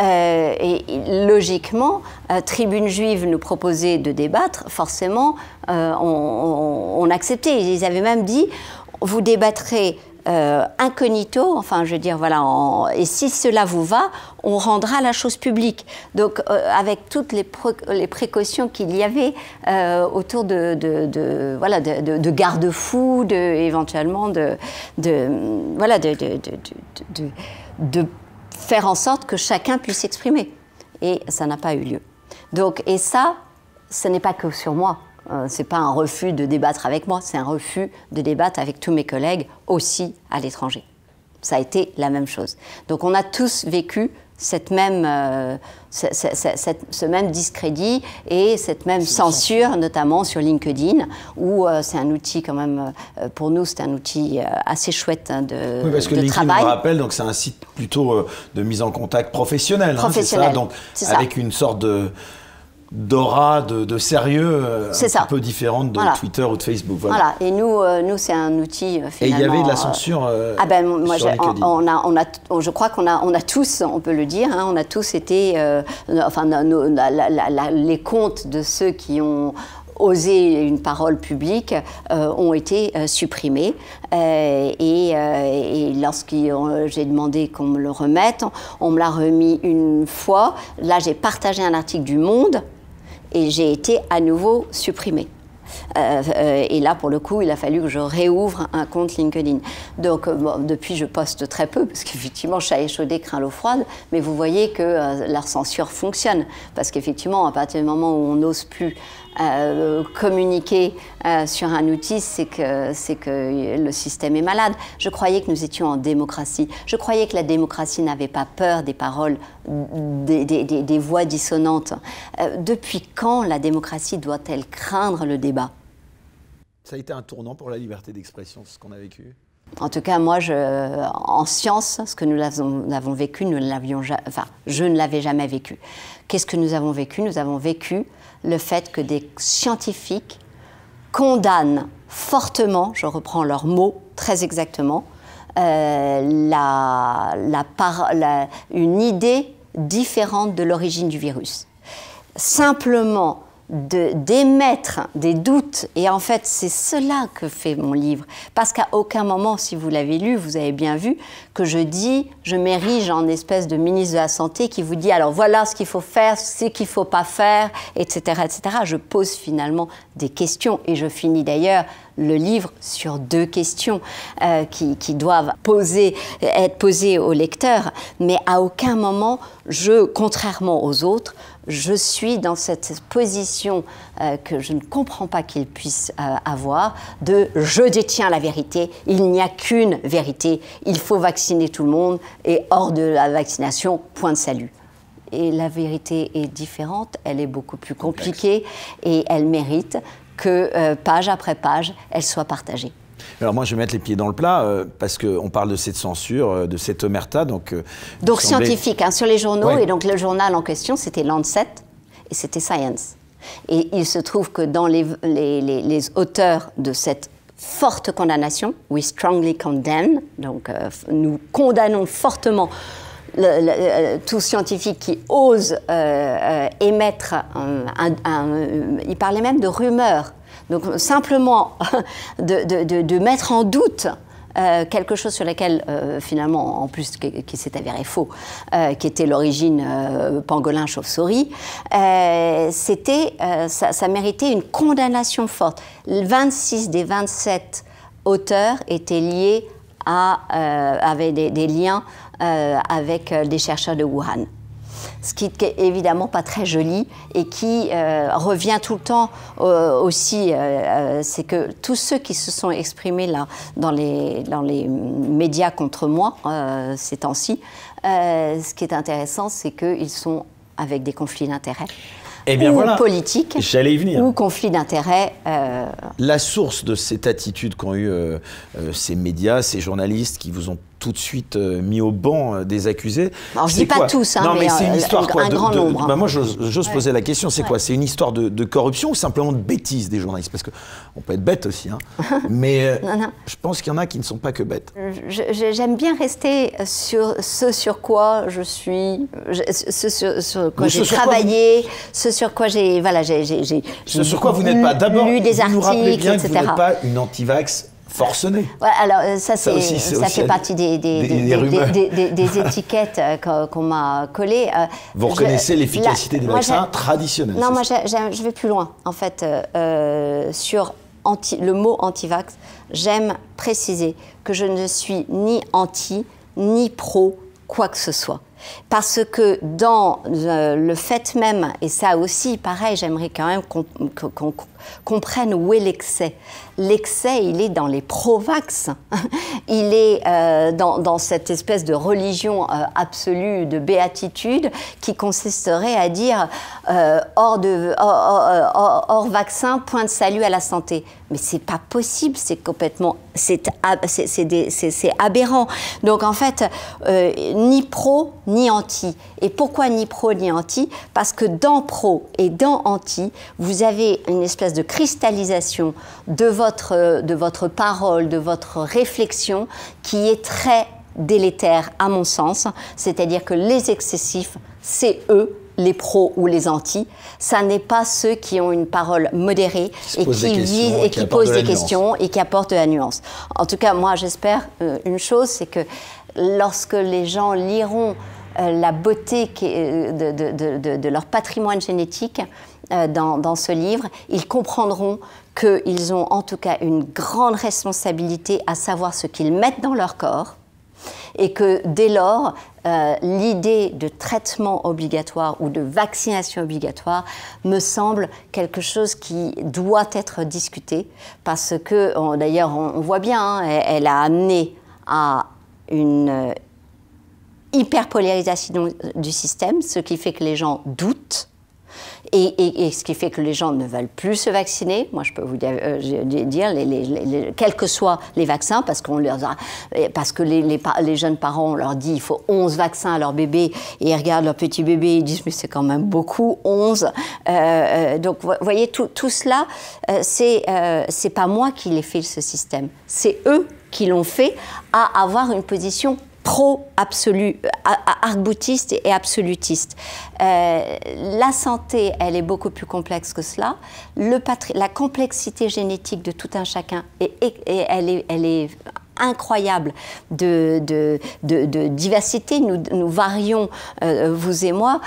et logiquement, Tribune Juive nous proposait de débattre, forcément, on acceptait. Ils avaient même dit, vous débattrez incognito, enfin je veux dire voilà, et si cela vous va, on rendra la chose publique. Donc avec toutes les précautions qu'il y avait autour de garde-fous, éventuellement de faire en sorte que chacun puisse s'exprimer. Et ça n'a pas eu lieu. Donc, et ça, ce n'est pas que sur moi. Ce n'est pas un refus de débattre avec moi, c'est un refus de débattre avec tous mes collègues, aussi à l'étranger. Ça a été la même chose. Donc on a tous vécu ce même discrédit et cette même censure, notamment sur LinkedIn, où c'est un outil quand même, pour nous, c'est un outil assez chouette de oui, parce que LinkedIn, on le rappelle, donc c'est un site plutôt de mise en contact professionnel. Professionnel, c'est ça, donc avec une sorte d'aura, de sérieux un peu différente de Twitter ou de Facebook. Voilà. Et nous c'est un outil finalement... Et il y avait de la censure sur LinkedIn. Je crois qu'on a tous, on peut le dire, on a tous été... les comptes de ceux qui ont osé une parole publique ont été supprimés. Et lorsque j'ai demandé qu'on me le remette, on me l'a remis une fois. Là, j'ai partagé un article du Monde et j'ai été à nouveau supprimée. Et là, pour le coup, il a fallu que je réouvre un compte LinkedIn. Donc, depuis, je poste très peu, parce qu'effectivement, chat échaudé craint l'eau froide, mais vous voyez que la censure fonctionne. Parce qu'effectivement, à partir du moment où on n'ose plus communiquer sur un outil, c'est que le système est malade. Je croyais que nous étions en démocratie. Je croyais que la démocratie n'avait pas peur des paroles, des voix dissonantes. Depuis quand la démocratie doit-elle craindre le débat ? Ça a été un tournant pour la liberté d'expression, ce qu'on a vécu. En tout cas, moi, en science, ce que nous avons vécu, je ne l'avais jamais vécu. Qu'est-ce que nous avons vécu ? Nous avons vécu le fait que des scientifiques condamnent fortement, je reprends leurs mots très exactement, une idée différente de l'origine du virus. Simplement d'émettre des doutes, et en fait c'est cela que fait mon livre, parce qu'à aucun moment, si vous l'avez lu, vous avez bien vu que je m'érige en espèce de ministre de la Santé qui vous dit alors voilà ce qu'il faut faire, ce qu'il ne faut pas faire, etc., etc. Je pose finalement des questions, et je finis d'ailleurs le livre sur 2 questions qui doivent être posées au lecteur, mais à aucun moment, contrairement aux autres, je suis dans cette position que je ne comprends pas qu'il puisse avoir de « je détiens la vérité, il n'y a qu'une vérité, il faut vacciner tout le monde et hors de la vaccination, point de salut ». Et la vérité est différente, elle est beaucoup plus compliquée et elle mérite que page après page, elle soit partagée. Alors moi, je vais mettre les pieds dans le plat parce qu'on parle de cette censure, de cette omerta. Donc scientifique, hein, sur les journaux. Ouais. Et donc le journal en question, c'était Lancet et c'était Science. Et il se trouve que dans les auteurs de cette forte condamnation, we strongly condemn, donc nous condamnons fortement tout scientifique qui ose émettre il parlait même de rumeurs. Donc simplement de mettre en doute quelque chose sur lequel finalement, en plus qui s'est avéré faux, qui était l'origine pangolin chauve-souris, ça méritait une condamnation forte. 26 des 27 auteurs étaient liés avaient des liens avec des chercheurs de Wuhan. Ce qui est évidemment pas très joli et qui revient tout le temps aussi, c'est que tous ceux qui se sont exprimés là dans les médias contre moi ces temps-ci, ce qui est intéressant, c'est qu'ils sont avec des conflits d'intérêts. Eh bien, ou voilà, politique, j'allais y venir. Ou conflit d'intérêts. La source de cette attitude qu'ont eu ces médias, ces journalistes qui vous ont tout de suite mis au banc des accusés. Alors je dis pas tous, hein, non, mais c'est une histoire un grand nombre. Moi, j'ose poser la question, c'est quoi? C'est une histoire de corruption ou simplement de bêtise des journalistes? Parce qu'on peut être bête aussi, hein. Mais non. Je pense qu'il y en a qui ne sont pas que bêtes. J'aime bien rester sur ce sur quoi je suis, sur quoi j'ai travaillé, ce sur quoi j'ai ce sur quoi vous n'êtes pas. D'abord, lu des vous nous rappelez articles, bien etc. que vous n'êtes pas une anti-vax forcenée. Ouais, alors ça fait partie des étiquettes qu'on m'a collées. Vous reconnaissez l'efficacité des vaccins traditionnels? Non, moi je vais plus loin. En fait, sur le mot anti-vax, j'aime préciser que je ne suis ni anti, ni pro, quoi que ce soit. Parce que dans le fait même, et ça aussi, pareil, j'aimerais quand même qu'on comprenne où est l'excès. L'excès, il est dans les pro-vax. Il est dans cette espèce de religion absolue de béatitude qui consisterait à dire hors vaccin, point de salut à la santé. Mais c'est pas possible, c'est complètement, c'est aberrant. Donc en fait, ni pro ni anti. Et pourquoi ni pro ni anti? Parce que dans pro et dans anti, vous avez une espèce de cristallisation de votre parole, de votre réflexion qui est très délétère à mon sens. C'est-à-dire que les excessifs, c'est eux, les pros ou les antis, ça n'est pas ceux qui ont une parole modérée et qui posent des questions et qui apportent de la nuance. En tout cas, moi, j'espère une chose, c'est que lorsque les gens liront la beauté de leur patrimoine génétique dans ce livre, ils comprendront qu'ils ont en tout cas une grande responsabilité à savoir ce qu'ils mettent dans leur corps et que dès lors, l'idée de traitement obligatoire ou de vaccination obligatoire me semble quelque chose qui doit être discuté parce que, d'ailleurs, on voit bien, hein, elle a amené à une hyperpolarisation du système, ce qui fait que les gens doutent et ce qui fait que les gens ne veulent plus se vacciner. Moi, je peux vous dire, quels que soient les vaccins, parce que les jeunes parents, on leur dit il faut 11 vaccins à leur bébé, et ils regardent leur petit bébé et ils disent mais c'est quand même beaucoup, 11. Donc, vous voyez, tout cela, c'est pas moi qui l'ai fait, ce système. C'est eux qui l'ont fait à avoir une position pro-absolu, arc-boutiste et absolutiste. La santé, elle est beaucoup plus complexe que cela. La complexité génétique de tout un chacun, elle est incroyable de diversité. Nous varions, vous et moi,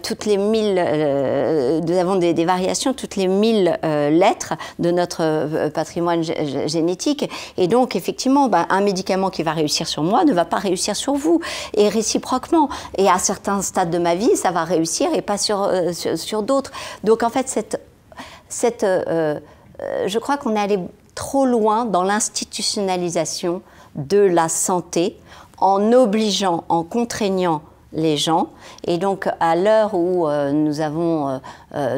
toutes les 1000, nous avons des variations toutes les 1000 lettres de notre patrimoine génétique. Et donc, effectivement, un médicament qui va réussir sur moi ne va pas réussir sur vous. Et réciproquement. Et à certains stades de ma vie, ça va réussir et pas sur d'autres. Donc, en fait, je crois qu'on est allé trop loin dans l'institutionnalisation de la santé en obligeant, en contraignant les gens. Et donc, à l'heure où nous avons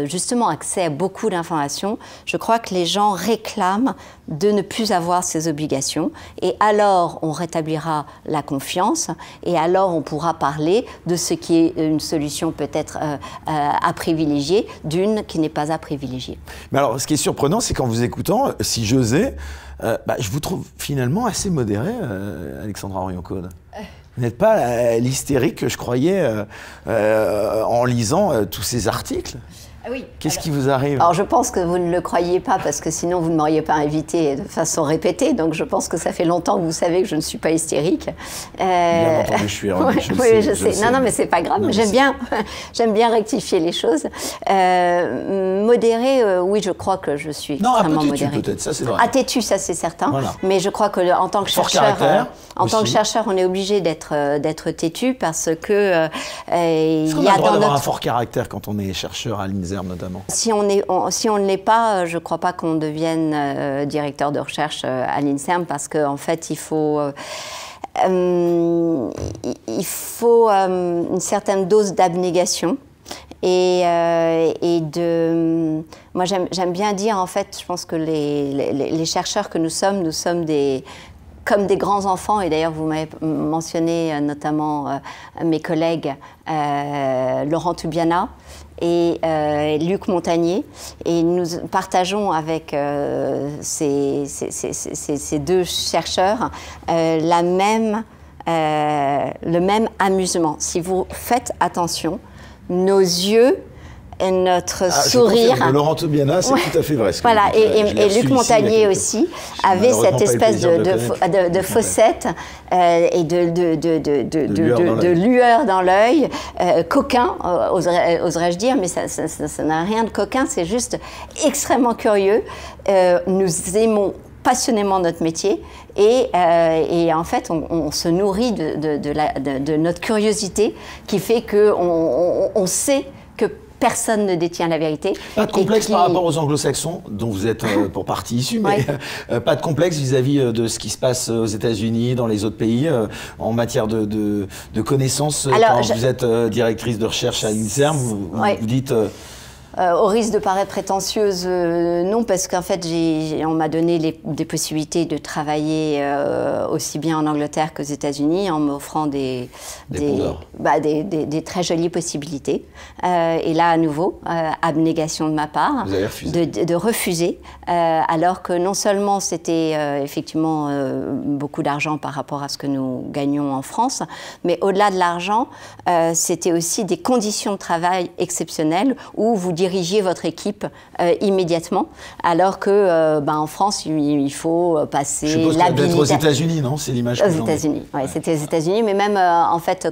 justement accès à beaucoup d'informations, je crois que les gens réclament de ne plus avoir ces obligations. Et alors, on rétablira la confiance et alors on pourra parler de ce qui est une solution peut-être à privilégier d'une qui n'est pas à privilégier. Mais alors, ce qui est surprenant, c'est qu'en vous écoutant, si j'osais, je vous trouve finalement assez modéré, Alexandra Orion-Cohn. Vous n'êtes pas l'hystérique que je croyais en lisant tous ces articles. Oui. Qu'est-ce qui vous arrive? Alors je pense que vous ne le croyez pas parce que sinon vous ne m'auriez pas invité de façon répétée. Donc je pense que ça fait longtemps que vous savez que je ne suis pas hystérique. Bien entendu, je suis erronée. Oui, je sais. Non, mais c'est pas grave. J'aime bien rectifier les choses. Modéré, oui, je crois que je suis extrêmement modéré. Peut-être, ça c'est vrai. Têtu, ça c'est certain. Voilà. Mais je crois que en tant que chercheur, on est obligé d'être têtu parce que il y a dans notre... un fort caractère quand on est chercheur à l'INSERM notamment. Si on ne l'est pas, je ne crois pas qu'on devienne directeur de recherche à l'INSERM parce qu'en fait, il faut une certaine dose d'abnégation. Moi, j'aime bien dire, en fait, je pense que les chercheurs que nous sommes comme des grands enfants, et d'ailleurs vous m'avez mentionné notamment mes collègues Laurent Toubiana et Luc Montagnier, et nous partageons avec ces deux chercheurs le même amusement. Si vous faites attention, nos yeux et notre sourire. Laurent Toubiana, c'est tout à fait vrai. Voilà, et Luc Montagnier aussi avait cette espèce de fossette et de lueur dans l'œil, coquin, oserais-je dire, mais ça n'a rien de coquin, c'est juste extrêmement curieux. Nous aimons passionnément notre métier et en fait on se nourrit de notre curiosité qui fait qu'on sait que personne ne détient la vérité. Pas de complexe par rapport aux anglo-saxons, dont vous êtes pour partie issu, mais pas de complexe vis-à-vis de ce qui se passe aux États-Unis, dans les autres pays, en matière de connaissances. Alors, quand vous êtes directrice de recherche à l'INSERM, vous dites... Au risque de paraître prétentieuse, non, parce qu'en fait, on m'a donné des possibilités de travailler aussi bien en Angleterre qu'aux États-Unis, en m'offrant des très jolies possibilités. Et là, à nouveau, abnégation de ma part, vous avez refusé. de refuser, alors que non seulement c'était effectivement beaucoup d'argent par rapport à ce que nous gagnons en France, mais au-delà de l'argent, c'était aussi des conditions de travail exceptionnelles où vous dirigiez votre équipe immédiatement, alors que en France, il faut passer l'habilitation. Aux États-Unis, non? C'est l'image que aux États-Unis, oui, c'était aux États-Unis, mais même en fait,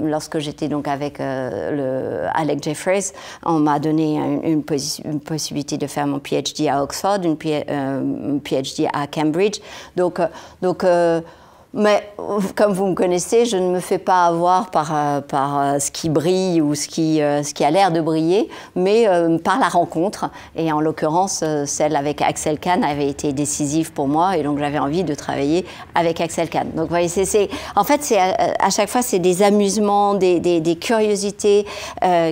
lorsque j'étais donc avec Alec Jeffreys, on m'a donné une possibilité de faire mon PhD à Oxford, une PhD à Cambridge, mais comme vous me connaissez, je ne me fais pas avoir par ce qui brille ou ce qui a l'air de briller, mais par la rencontre. Et en l'occurrence, celle avec Axel Kahn avait été décisive pour moi, et donc j'avais envie de travailler avec Axel Kahn. Donc vous voyez, en fait, à chaque fois, c'est des amusements, des curiosités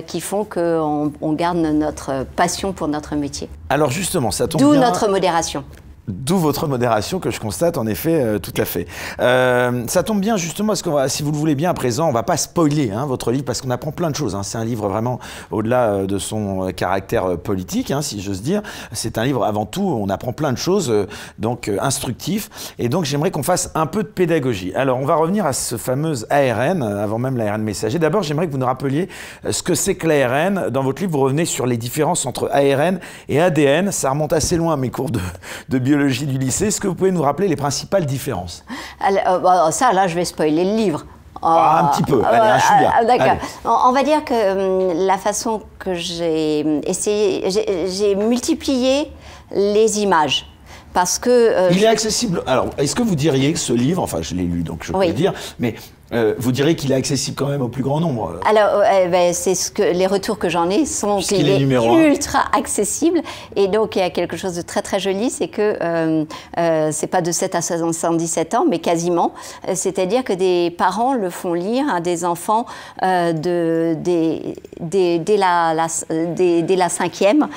qui font qu'on garde notre passion pour notre métier. Alors justement, ça tombe bien. D'où notre modération. D'où votre modération que je constate en effet tout à fait. Ça tombe bien justement parce que si vous le voulez bien à présent, on ne va pas spoiler votre livre parce qu'on apprend plein de choses. C'est un livre vraiment au-delà de son caractère politique, si j'ose dire. C'est un livre avant tout, on apprend plein de choses, donc instructif. Et donc j'aimerais qu'on fasse un peu de pédagogie. Alors on va revenir à ce fameux ARN, avant même l'ARN messager. D'abord j'aimerais que vous nous rappeliez ce que c'est que l'ARN. Dans votre livre, vous revenez sur les différences entre ARN et ADN. Ça remonte assez loin à mes cours de biologie. biologie du lycée. Est-ce que vous pouvez nous rappeler les principales différences? Alors, ça, là, je vais spoiler le livre. Un petit peu, allez, un chouïa. D'accord. On va dire que la façon que j'ai essayé, j'ai multiplié les images. Parce que... il est accessible... Alors, est-ce que vous diriez que ce livre, enfin je l'ai lu donc je peux le dire, mais vous diriez qu'il est accessible quand même au plus grand nombre? Alors, c'est les retours que j'en ai sont qu'il est ultra accessible. Et donc, il y a quelque chose de très très joli, c'est que c'est pas de 7 à 77 ans, mais quasiment. C'est-à-dire que des parents le font lire à des enfants dès la 5e.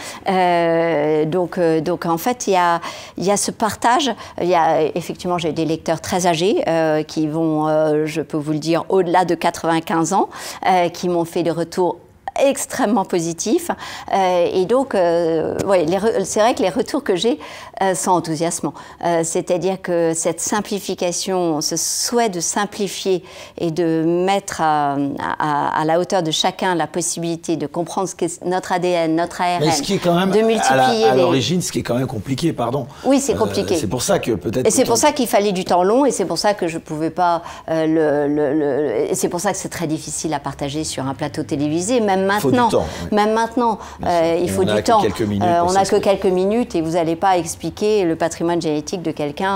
Donc, en fait, il y a ce partage. Effectivement, j'ai des lecteurs très âgés qui vont, je peux vous le dire, au-delà de 95 ans, qui m'ont fait des retours extrêmement positifs. Et donc, ouais, c'est vrai que les retours que j'ai sont enthousiasmants. C'est-à-dire que cette simplification, ce souhait de simplifier et de mettre à la hauteur de chacun la possibilité de comprendre ce qu'est notre ADN, notre ARN, mais ce qui est quand même, de multiplier à l'origine, ce qui est quand même compliqué, pardon. Oui, c'est compliqué. C'est pour ça que peut-être... Et c'est pour ça qu'il fallait du temps long, et c'est pour ça que je ne pouvais pas et c'est pour ça que c'est très difficile à partager sur un plateau télévisé, même maintenant. Même maintenant, il faut du temps. On n'a que quelques minutes et vous n'allez pas expliquer le patrimoine génétique de quelqu'un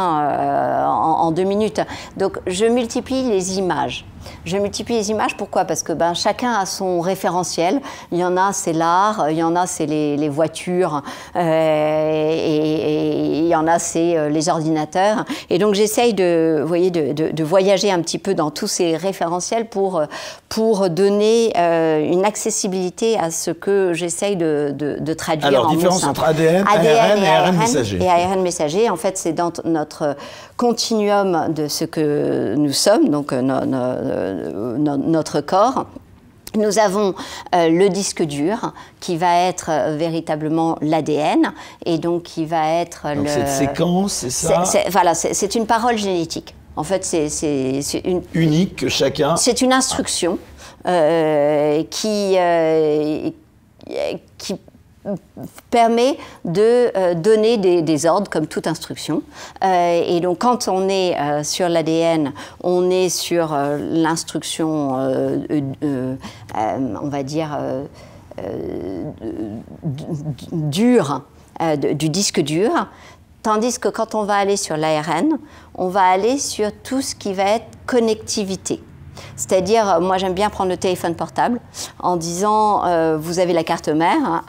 en 2 minutes. Donc, je multiplie les images. Je multiplie les images, pourquoi? Parce que chacun a son référentiel. Il y en a, c'est l'art, il y en a, c'est les voitures, et il y en a, c'est les ordinateurs. Et donc, j'essaye de voyager un petit peu dans tous ces référentiels pour donner une accessibilité à ce que j'essaye de traduire. Alors, différence entre ADN et ARN messager. Et ARN messager, en fait, c'est dans notre continuum de ce que nous sommes, donc notre corps. Nous avons le disque dur qui va être véritablement l'ADN et donc qui va être donc cette séquence, c'est ça? Voilà, c'est une parole génétique. En fait, c'est une... unique que chacun... C'est une instruction qui permet de donner des ordres comme toute instruction. Et donc, quand on est sur l'ADN, on est sur l'instruction, on va dire, dure, du disque dur. Tandis que quand on va aller sur l'ARN, on va aller sur tout ce qui va être connectivité. C'est-à-dire, moi j'aime bien prendre le téléphone portable en disant vous avez la carte mère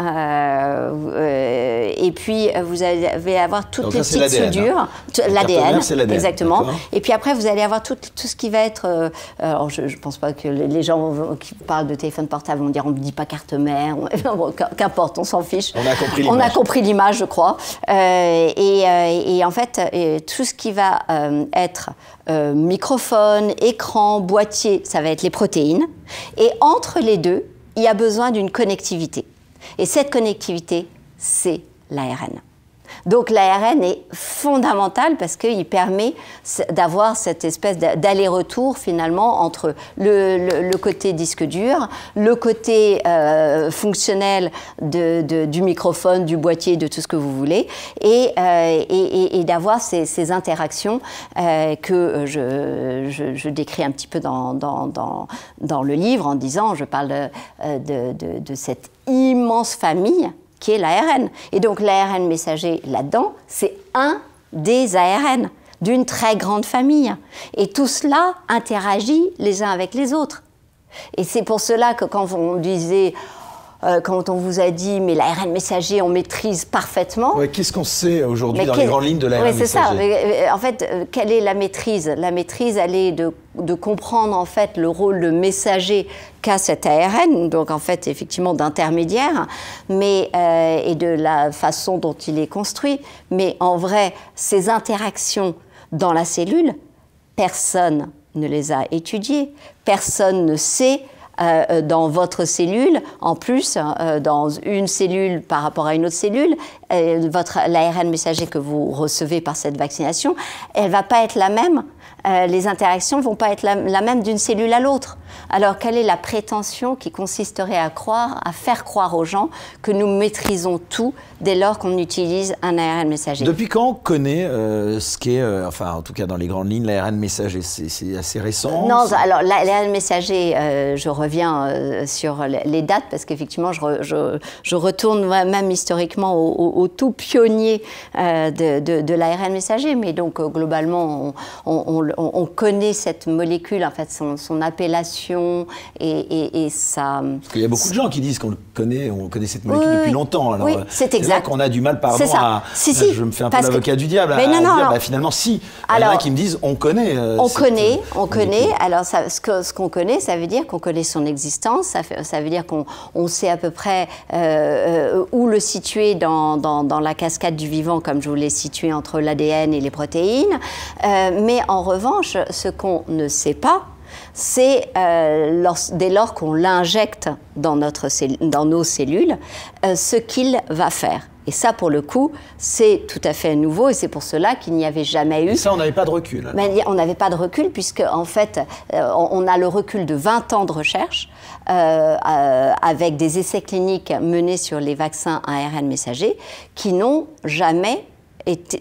et puis vous allez avoir toutes les petites soudures, l'ADN, exactement. Et puis après vous allez avoir tout ce qui va être. Alors je ne pense pas que les gens qui parlent de téléphone portable vont dire on ne dit pas carte mère, bon, qu'importe, on s'en fiche. On a compris l'image. On a compris l'image, je crois. Et en fait, tout ce qui va être microphone, écran, boîtier, ça va être les protéines. Et entre les deux, il y a besoin d'une connectivité. Et cette connectivité, c'est l'ARN. Donc l'ARN est fondamental parce qu'il permet d'avoir cette espèce d'aller-retour finalement entre le côté disque dur, le côté fonctionnel du microphone, du boîtier, de tout ce que vous voulez, et d'avoir ces interactions que je décris un petit peu dans le livre en disant, je parle de cette immense famille qui est l'ARN. Et donc l'ARN messager là-dedans, c'est un des ARN d'une très grande famille. Et tout cela interagit les uns avec les autres. Et c'est pour cela que quand on disait, quand on vous a dit, mais l'ARN messager, on maîtrise parfaitement. Ouais, qu'est-ce qu'on sait aujourd'hui dans les grandes lignes de l'ARN messager? C'est ça. En fait, quelle est la maîtrise? La maîtrise, elle est de comprendre en fait le rôle de messager qu'a cet ARN, donc en fait effectivement d'intermédiaire, et de la façon dont il est construit. Mais en vrai, ces interactions dans la cellule, personne ne les a étudiées, personne ne sait. Dans votre cellule, en plus, dans une cellule par rapport à une autre cellule, l'ARN messager que vous recevez par cette vaccination, elle ne va pas être la même les interactions ne vont pas être la même d'une cellule à l'autre. Alors, quelle est la prétention qui consisterait à faire croire aux gens que nous maîtrisons tout dès lors qu'on utilise un ARN messager? Depuis quand on connaît ce qu'est, enfin en tout cas dans les grandes lignes, l'ARN messager? C'est assez récent? Non, alors l'ARN messager, je reviens sur les dates parce qu'effectivement, je retourne même historiquement au tout pionnier de l'ARN messager. Mais donc, globalement, on connaît cette molécule, en fait, son appellation et ça... Parce qu'il y a beaucoup de gens qui disent qu'on connaît cette molécule depuis longtemps. Alors, oui, c'est exact. C'est là qu'on a du mal, pardon, je me fais un peu l'avocat du diable, mais dire, alors, finalement, si. Il y en a qui me disent, on connaît. On connaît. Alors, ce qu'on connaît, ça veut dire qu'on connaît son existence. Ça veut dire qu'on sait à peu près où le situer dans la cascade du vivant, comme je vous l'ai situé entre l'ADN et les protéines. Mais en revanche, ce qu'on ne sait pas, c'est dès lors qu'on l'injecte dans nos cellules, ce qu'il va faire. Et ça, pour le coup, c'est tout à fait nouveau et c'est pour cela qu'il n'y avait jamais eu... Et ça, on n'avait pas de recul. Mais on n'avait pas de recul puisque, en fait, on a le recul de 20 ans de recherche avec des essais cliniques menés sur les vaccins à ARN messager qui n'ont jamais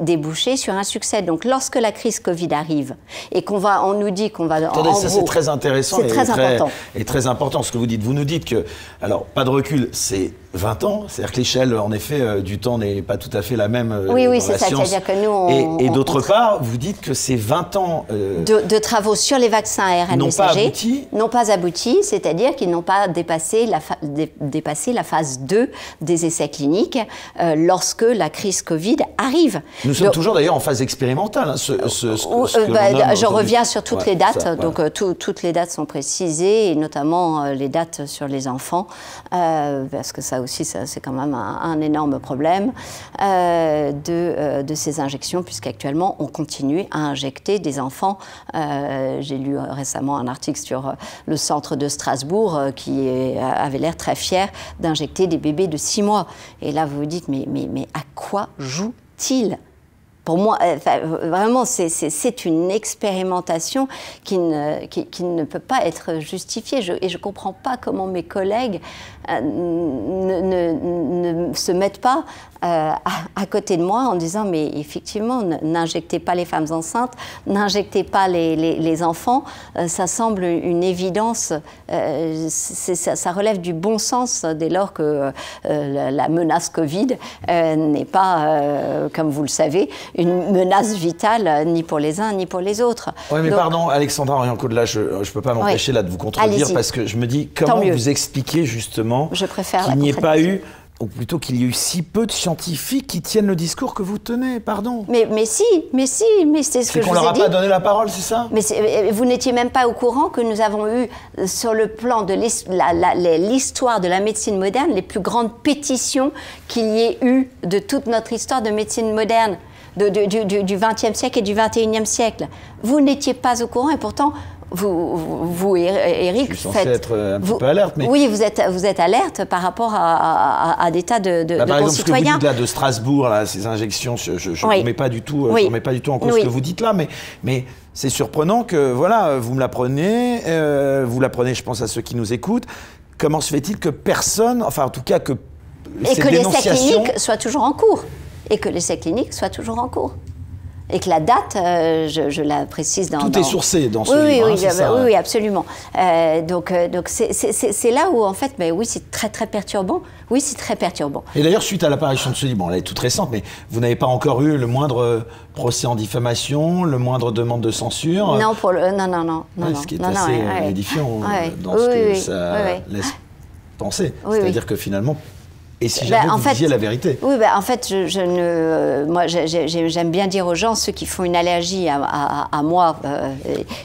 débouché sur un succès. Donc, lorsque la crise Covid arrive et on nous dit qu'on va... Attendez, ça c'est très intéressant important. Et très important ce que vous dites. Vous nous dites que, alors, pas de recul, c'est 20 ans, c'est-à-dire que l'échelle, en effet, du temps n'est pas tout à fait la même oui, dans c'est la ça, science. C'est-à-dire que nous, et d'autre part, vous dites que ces 20 ans... de travaux sur les vaccins à ARN messager n'ont pas abouti, c'est-à-dire qu'ils n'ont pas dépassé la phase 2 des essais cliniques lorsque la crise Covid arrive. Nous sommes toujours d'ailleurs en phase expérimentale. Je reviens sur toutes les dates, ça, donc toutes les dates sont précisées, et notamment les dates sur les enfants, parce que ça aussi, c'est quand même un énorme problème de ces injections, puisqu'actuellement, on continue à injecter des enfants. J'ai lu récemment un article sur le centre de Strasbourg qui avait l'air très fier d'injecter des bébés de 6 mois. Et là, vous vous dites, mais à quoi joue-t-il ? Pour moi, vraiment, c'est une expérimentation qui ne peut pas être justifiée. Et je ne comprends pas comment mes collègues ne se mettent pas à côté de moi en disant mais effectivement, n'injectez pas les femmes enceintes, n'injectez pas les enfants. Ça semble une évidence. Ça relève du bon sens dès lors que la menace Covid n'est pas, comme vous le savez, une menace vitale ni pour les uns ni pour les autres. Oui, mais donc, pardon, Alexandra Oriancot-Delage, je ne peux pas m'empêcher là de vous contredire parce que je me dis comment vous expliquez justement qu'il n'y ait pas eu, ou plutôt qu'il y ait eu si peu de scientifiques qui tiennent le discours que vous tenez, pardon. Mais c'est ce que je vous ai dit. C'est qu'on leur a pas donné la parole, c'est ça? Mais vous n'étiez même pas au courant que nous avons eu, sur le plan de l'histoire de la médecine moderne, les plus grandes pétitions qu'il y ait eu de toute notre histoire de médecine moderne, du XXe siècle et du XXIe siècle. Vous n'étiez pas au courant et pourtant... Vous, Eric, je suis censé être un petit peu alerte, mais... Oui, vous êtes alerte par rapport à des tas de par exemple, concitoyens. Ce que vous dites là de Strasbourg, là, ces injections, je ne remets pas du tout, en cause ce que vous dites là, mais c'est surprenant que, voilà, vous me l'apprenez, je pense à ceux qui nous écoutent. Comment se fait-il que personne, enfin en tout cas que cette dénonciation... les essais cliniques soient toujours en cours. Et que la date, je la précise dans... Tout est sourcé dans ce livre, oui, absolument. Donc c'est là où, en fait, oui, c'est très, très perturbant. Oui, c'est très perturbant. Et d'ailleurs, suite à l'apparition de ce livre, elle est toute récente, mais vous n'avez pas encore eu le moindre procès en diffamation, le moindre demande de censure? Non, non. Ce qui est assez édifiant dans ce que ça laisse penser. C'est-à-dire que finalement... Et si jamais vous disiez la vérité? Oui, en fait, moi, j'aime bien dire aux gens, ceux qui font une allergie à moi,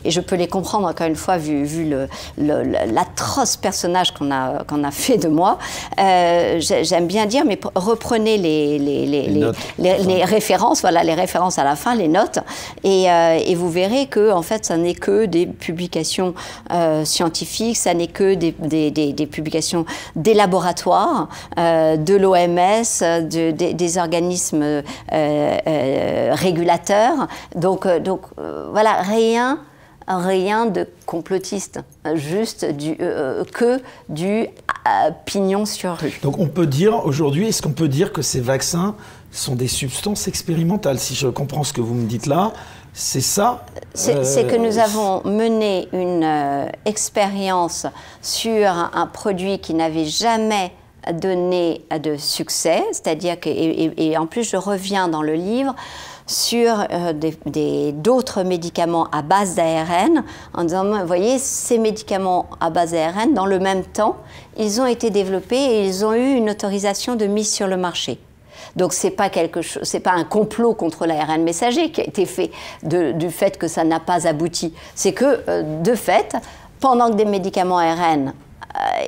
et je peux les comprendre, encore une fois, vu l'atroce personnage qu'on a fait de moi, j'aime bien dire, mais reprenez les références, voilà, les références à la fin, les notes, et vous verrez que, en fait, ça n'est que des publications scientifiques, ça n'est que des publications des laboratoires, de l'OMS, des organismes régulateurs. Donc voilà, rien de complotiste, juste que du pignon sur rue. Donc on peut dire aujourd'hui, est-ce qu'on peut dire que ces vaccins sont des substances expérimentales? Si je comprends ce que vous me dites là, c'est ça? C'est que nous avons mené une expérience sur un produit qui n'avait jamais donné de succès, c'est-à-dire que, et en plus je reviens dans le livre, sur d'autres médicaments à base d'ARN, en disant, vous voyez, ces médicaments à base d'ARN, dans le même temps, ils ont été développés et ils ont eu une autorisation de mise sur le marché. Donc c'est pas un complot contre l'ARN messager qui a été fait du fait que ça n'a pas abouti. C'est que, de fait, pendant que des médicaments ARN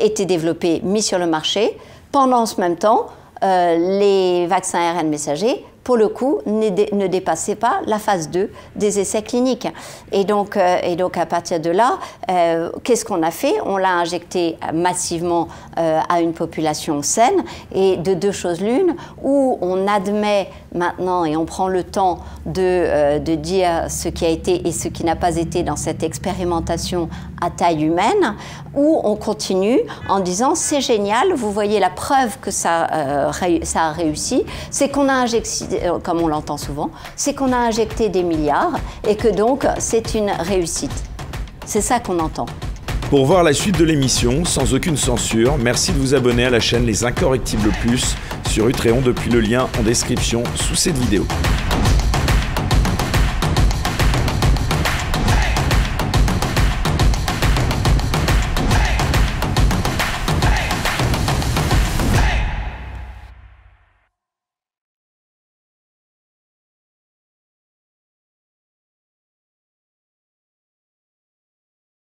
étaient développés, mis sur le marché, pendant ce même temps, les vaccins ARN messagers, pour le coup, ne dépassaient pas la phase 2 des essais cliniques. Et donc à partir de là, qu'est-ce qu'on a fait? On l'a injecté massivement à une population saine, et de deux choses l'une, où on admet maintenant et on prend le temps de dire ce qui a été et ce qui n'a pas été dans cette expérimentation à taille humaine, où on continue en disant c'est génial, vous voyez la preuve que ça a réussi, c'est qu'on a injecté, comme on l'entend souvent, c'est qu'on a injecté des milliards et que donc c'est une réussite. C'est ça qu'on entend. Pour voir la suite de l'émission, sans aucune censure, merci de vous abonner à la chaîne Les Incorrectibles Plus sur Utréon depuis le lien en description sous cette vidéo.